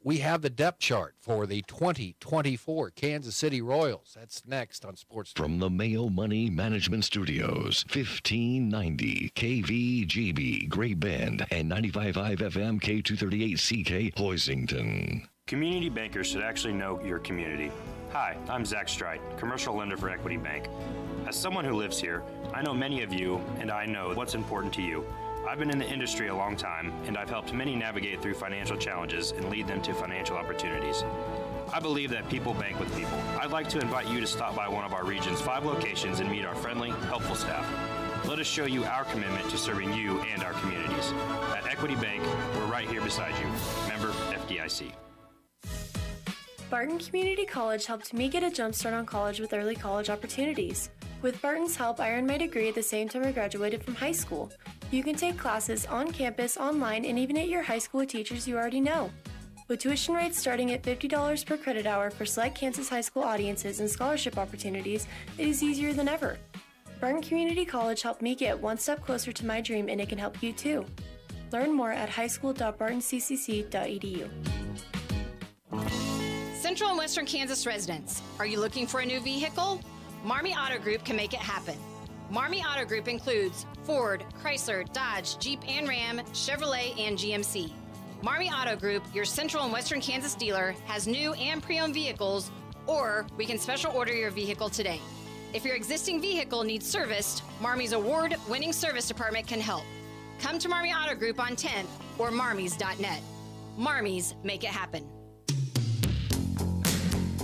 We have the depth chart for the 2024 Kansas City Royals. That's next on Sports. From the Mayo Money Management Studios, 1590 KVGB, Great Bend, and 95.5 FM K238CK, Hoisington. Community bankers should actually know your community. Hi, I'm Zach Strite, commercial lender for Equity Bank. As someone who lives here, I know many of you, and I know what's important to you. I've been in the industry a long time, and I've helped many navigate through financial challenges and lead them to financial opportunities. I believe that people bank with people. I'd like to invite you to stop by one of our region's 5 locations and meet our friendly, helpful staff. Let us show you our commitment to serving you and our communities. At Equity Bank, we're right here beside you. Member FDIC. Barton Community College helped me get a jump start on college with early college opportunities. With Barton's help, I earned my degree at the same time I graduated from high school. You can take classes on campus, online, and even at your high school with teachers you already know. With tuition rates starting at $50 per credit hour for select Kansas high school audiences and scholarship opportunities, it is easier than ever. Barton Community College helped me get one step closer to my dream, and it can help you too. Learn more at highschool.bartoncccc.edu. Central and Western Kansas residents, are you looking for a new vehicle? Marmy Auto Group can make it happen. Marmy Auto Group includes Ford, Chrysler, Dodge, Jeep and Ram, Chevrolet, and GMC. Marmy Auto Group, your Central and Western Kansas dealer, has new and pre-owned vehicles, or we can special order your vehicle today. If your existing vehicle needs serviced, Marmy's award-winning service department can help. Come to Marmy Auto Group on 10th or marmys.net. Marmys make it happen.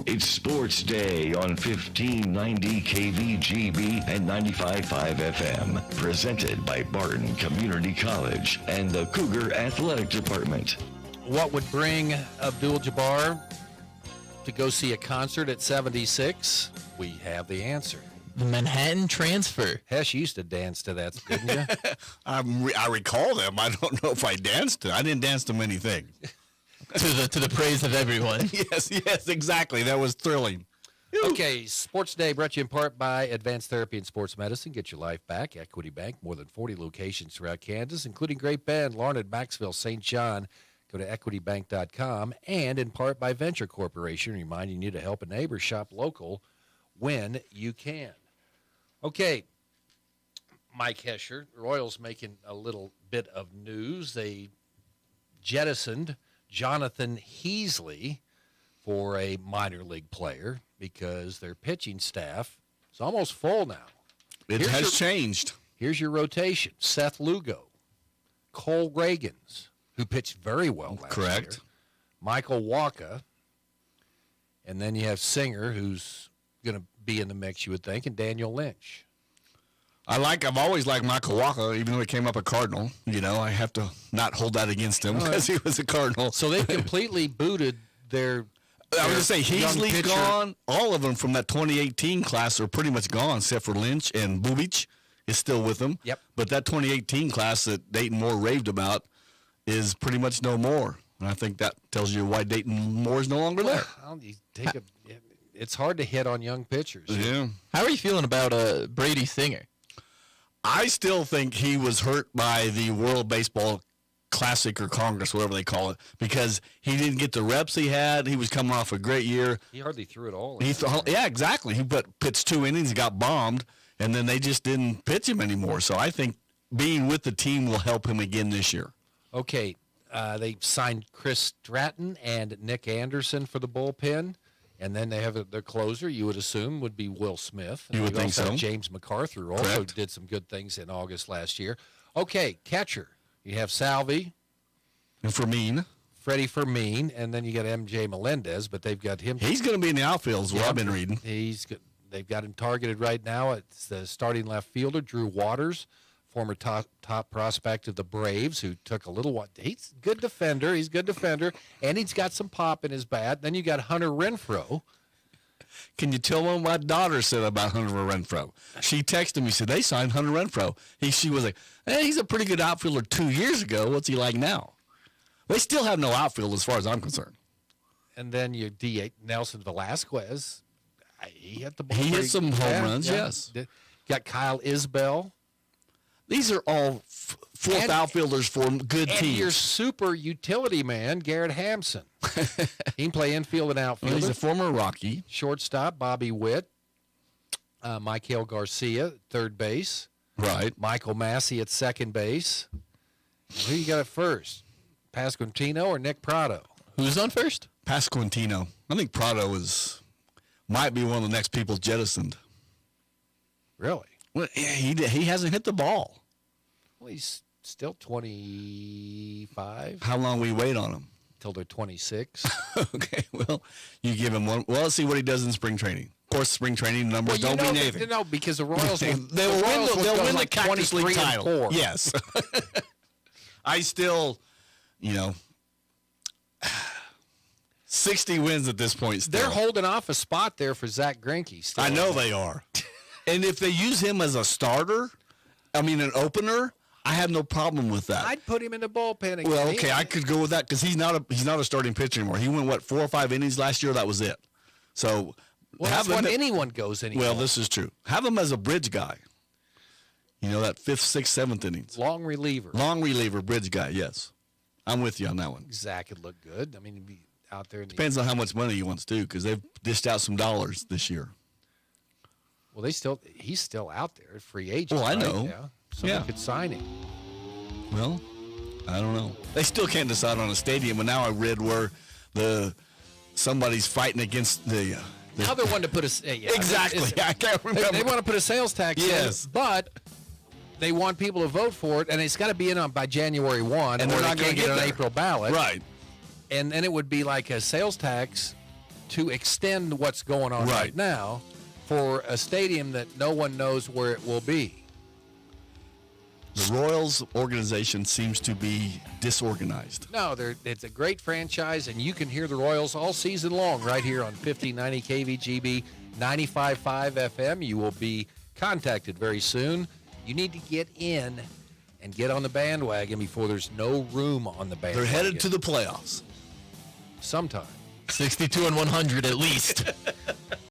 It's Sports Day on 1590 KVGB and 95.5 FM. Presented by Barton Community College and the Cougar Athletic Department. What would bring Abdul-Jabbar to go see a concert at 76? We have the answer. The Manhattan Transfer. Hesh used to dance to that, didn't you? I recall them. I don't know if I danced to. I didn't dance to many things. to the praise of everyone. Yes, exactly. That was thrilling. Okay, Sports Day brought to you in part by Advanced Therapy and Sports Medicine. Get your life back. Equity Bank, more than 40 locations throughout Kansas, including Great Bend, Larned, Maxville, St. John. Go to equitybank.com. And in part by Venture Corporation, reminding you to help a neighbor shop local when you can. Okay, Mike Hesher, Royals making a little bit of news. They jettisoned Jonathan Heasley for a minor league player because their pitching staff is almost full now. It has changed. Here's your rotation. Seth Lugo, Cole Reagans, who pitched very well last year, Michael Wacha, and then you have Singer, who's going to be in the mix, you would think, and Daniel Lynch. I've always liked Michael Walker, even though he came up a Cardinal. You know, I have to not hold that against him because he was a Cardinal. So they completely booted their. I was going to say, Heasley's pitcher. gone. All of them from that 2018 class are pretty much gone, except for Lynch, and Bubich is still with them. Yep. But that 2018 class that Dayton Moore raved about is pretty much no more. And I think that tells you why Dayton Moore is no longer there. Well, it's hard to hit on young pitchers. Yeah. How are you feeling about Brady Singer? I still think he was hurt by the World Baseball Classic or Congress, whatever they call it, because he didn't get the reps he had. He was coming off a great year. He hardly threw it all. Yeah, exactly. He pitched 2 innings, got bombed, and then they just didn't pitch him anymore. So I think being with the team will help him again this year. Okay, they signed Chris Stratton and Nick Anderson for the bullpen. And then they have their closer, you would assume, would be Will Smith. And you would think also so. have James MacArthur also Correct. did some good things in August last year. Okay, catcher. You have Salvi. And Freddie Fermin. And then you got M.J. Melendez, but they've got him. He's going to be in the outfield is what I've been reading. They've got him targeted right now. It's the starting left fielder, Drew Waters, former top prospect of the Braves, who took a little while. He's a good defender. And he's got some pop in his bat. Then you got Hunter Renfroe. Can you tell what my daughter said about Hunter Renfroe? She texted me, said they signed Hunter Renfroe. She was like, hey, he's a pretty good outfielder 2 years ago. What's he like now? They still have no outfield as far as I'm concerned. And then you D8 Nelson Velasquez. He hit the ball. He hit some home runs, yes. Got Kyle Isbell. These are all fourth outfielders for good and teams. Your super utility man, Garrett Hampson. He can play infield and outfield. Well, he's a former Rocky. Shortstop, Bobby Witt. Michael Garcia, third base. Right. Michael Massey at second base. Who you got at first? Pasquantino or Nick Prado? Who's on first? Pasquantino. I think Prado might be one of the next people jettisoned. Really? Well, he hasn't hit the ball. Well, he's still 25. How long we wait on him? Till they're 26. Okay, well, you give him one. Well, let's see what he does in spring training. Of course, spring training numbers don't mean anything. No, because the Royals they'll win the Cactus League title. Yes. I still, 60 wins at this point still. They're holding off a spot there for Zach Greinke. Still. I know they are. And if they use him as a starter, an opener, I have no problem with that. I'd put him in the bullpen again. Well, okay, I could go with that because he's not a starting pitcher anymore. He went 4 or 5 innings last year. That was it. So that's when anyone goes anymore. Well, this is true. Have him as a bridge guy. That 5th, 6th, 7th innings. Long reliever, bridge guy. Yes, I'm with you on that one. Zach could look good. He'd be out there. Depends on how much money he wants to, because they've dished out some dollars this year. Well, he's still out there, free agent. Well, I right? know. Yeah. Someone could sign him. Well, I don't know. They still can't decide on a stadium, and now I read where somebody's fighting against the. Now they want to put exactly. I can't remember. They want to put a sales tax. Yes, in, but they want people to vote for it, and it's got to be in by January 1, and they're not going to get an April ballot, right? And then it would be like a sales tax to extend what's going on right now for a stadium that no one knows where it will be. The Royals organization seems to be disorganized. No, it's a great franchise, and you can hear the Royals all season long right here on 1590 KVGB, 95.5 FM. You will be contacted very soon. You need to get in and get on the bandwagon before there's no room on the bandwagon. They're headed to the playoffs. Sometime. 62 and 100 at least.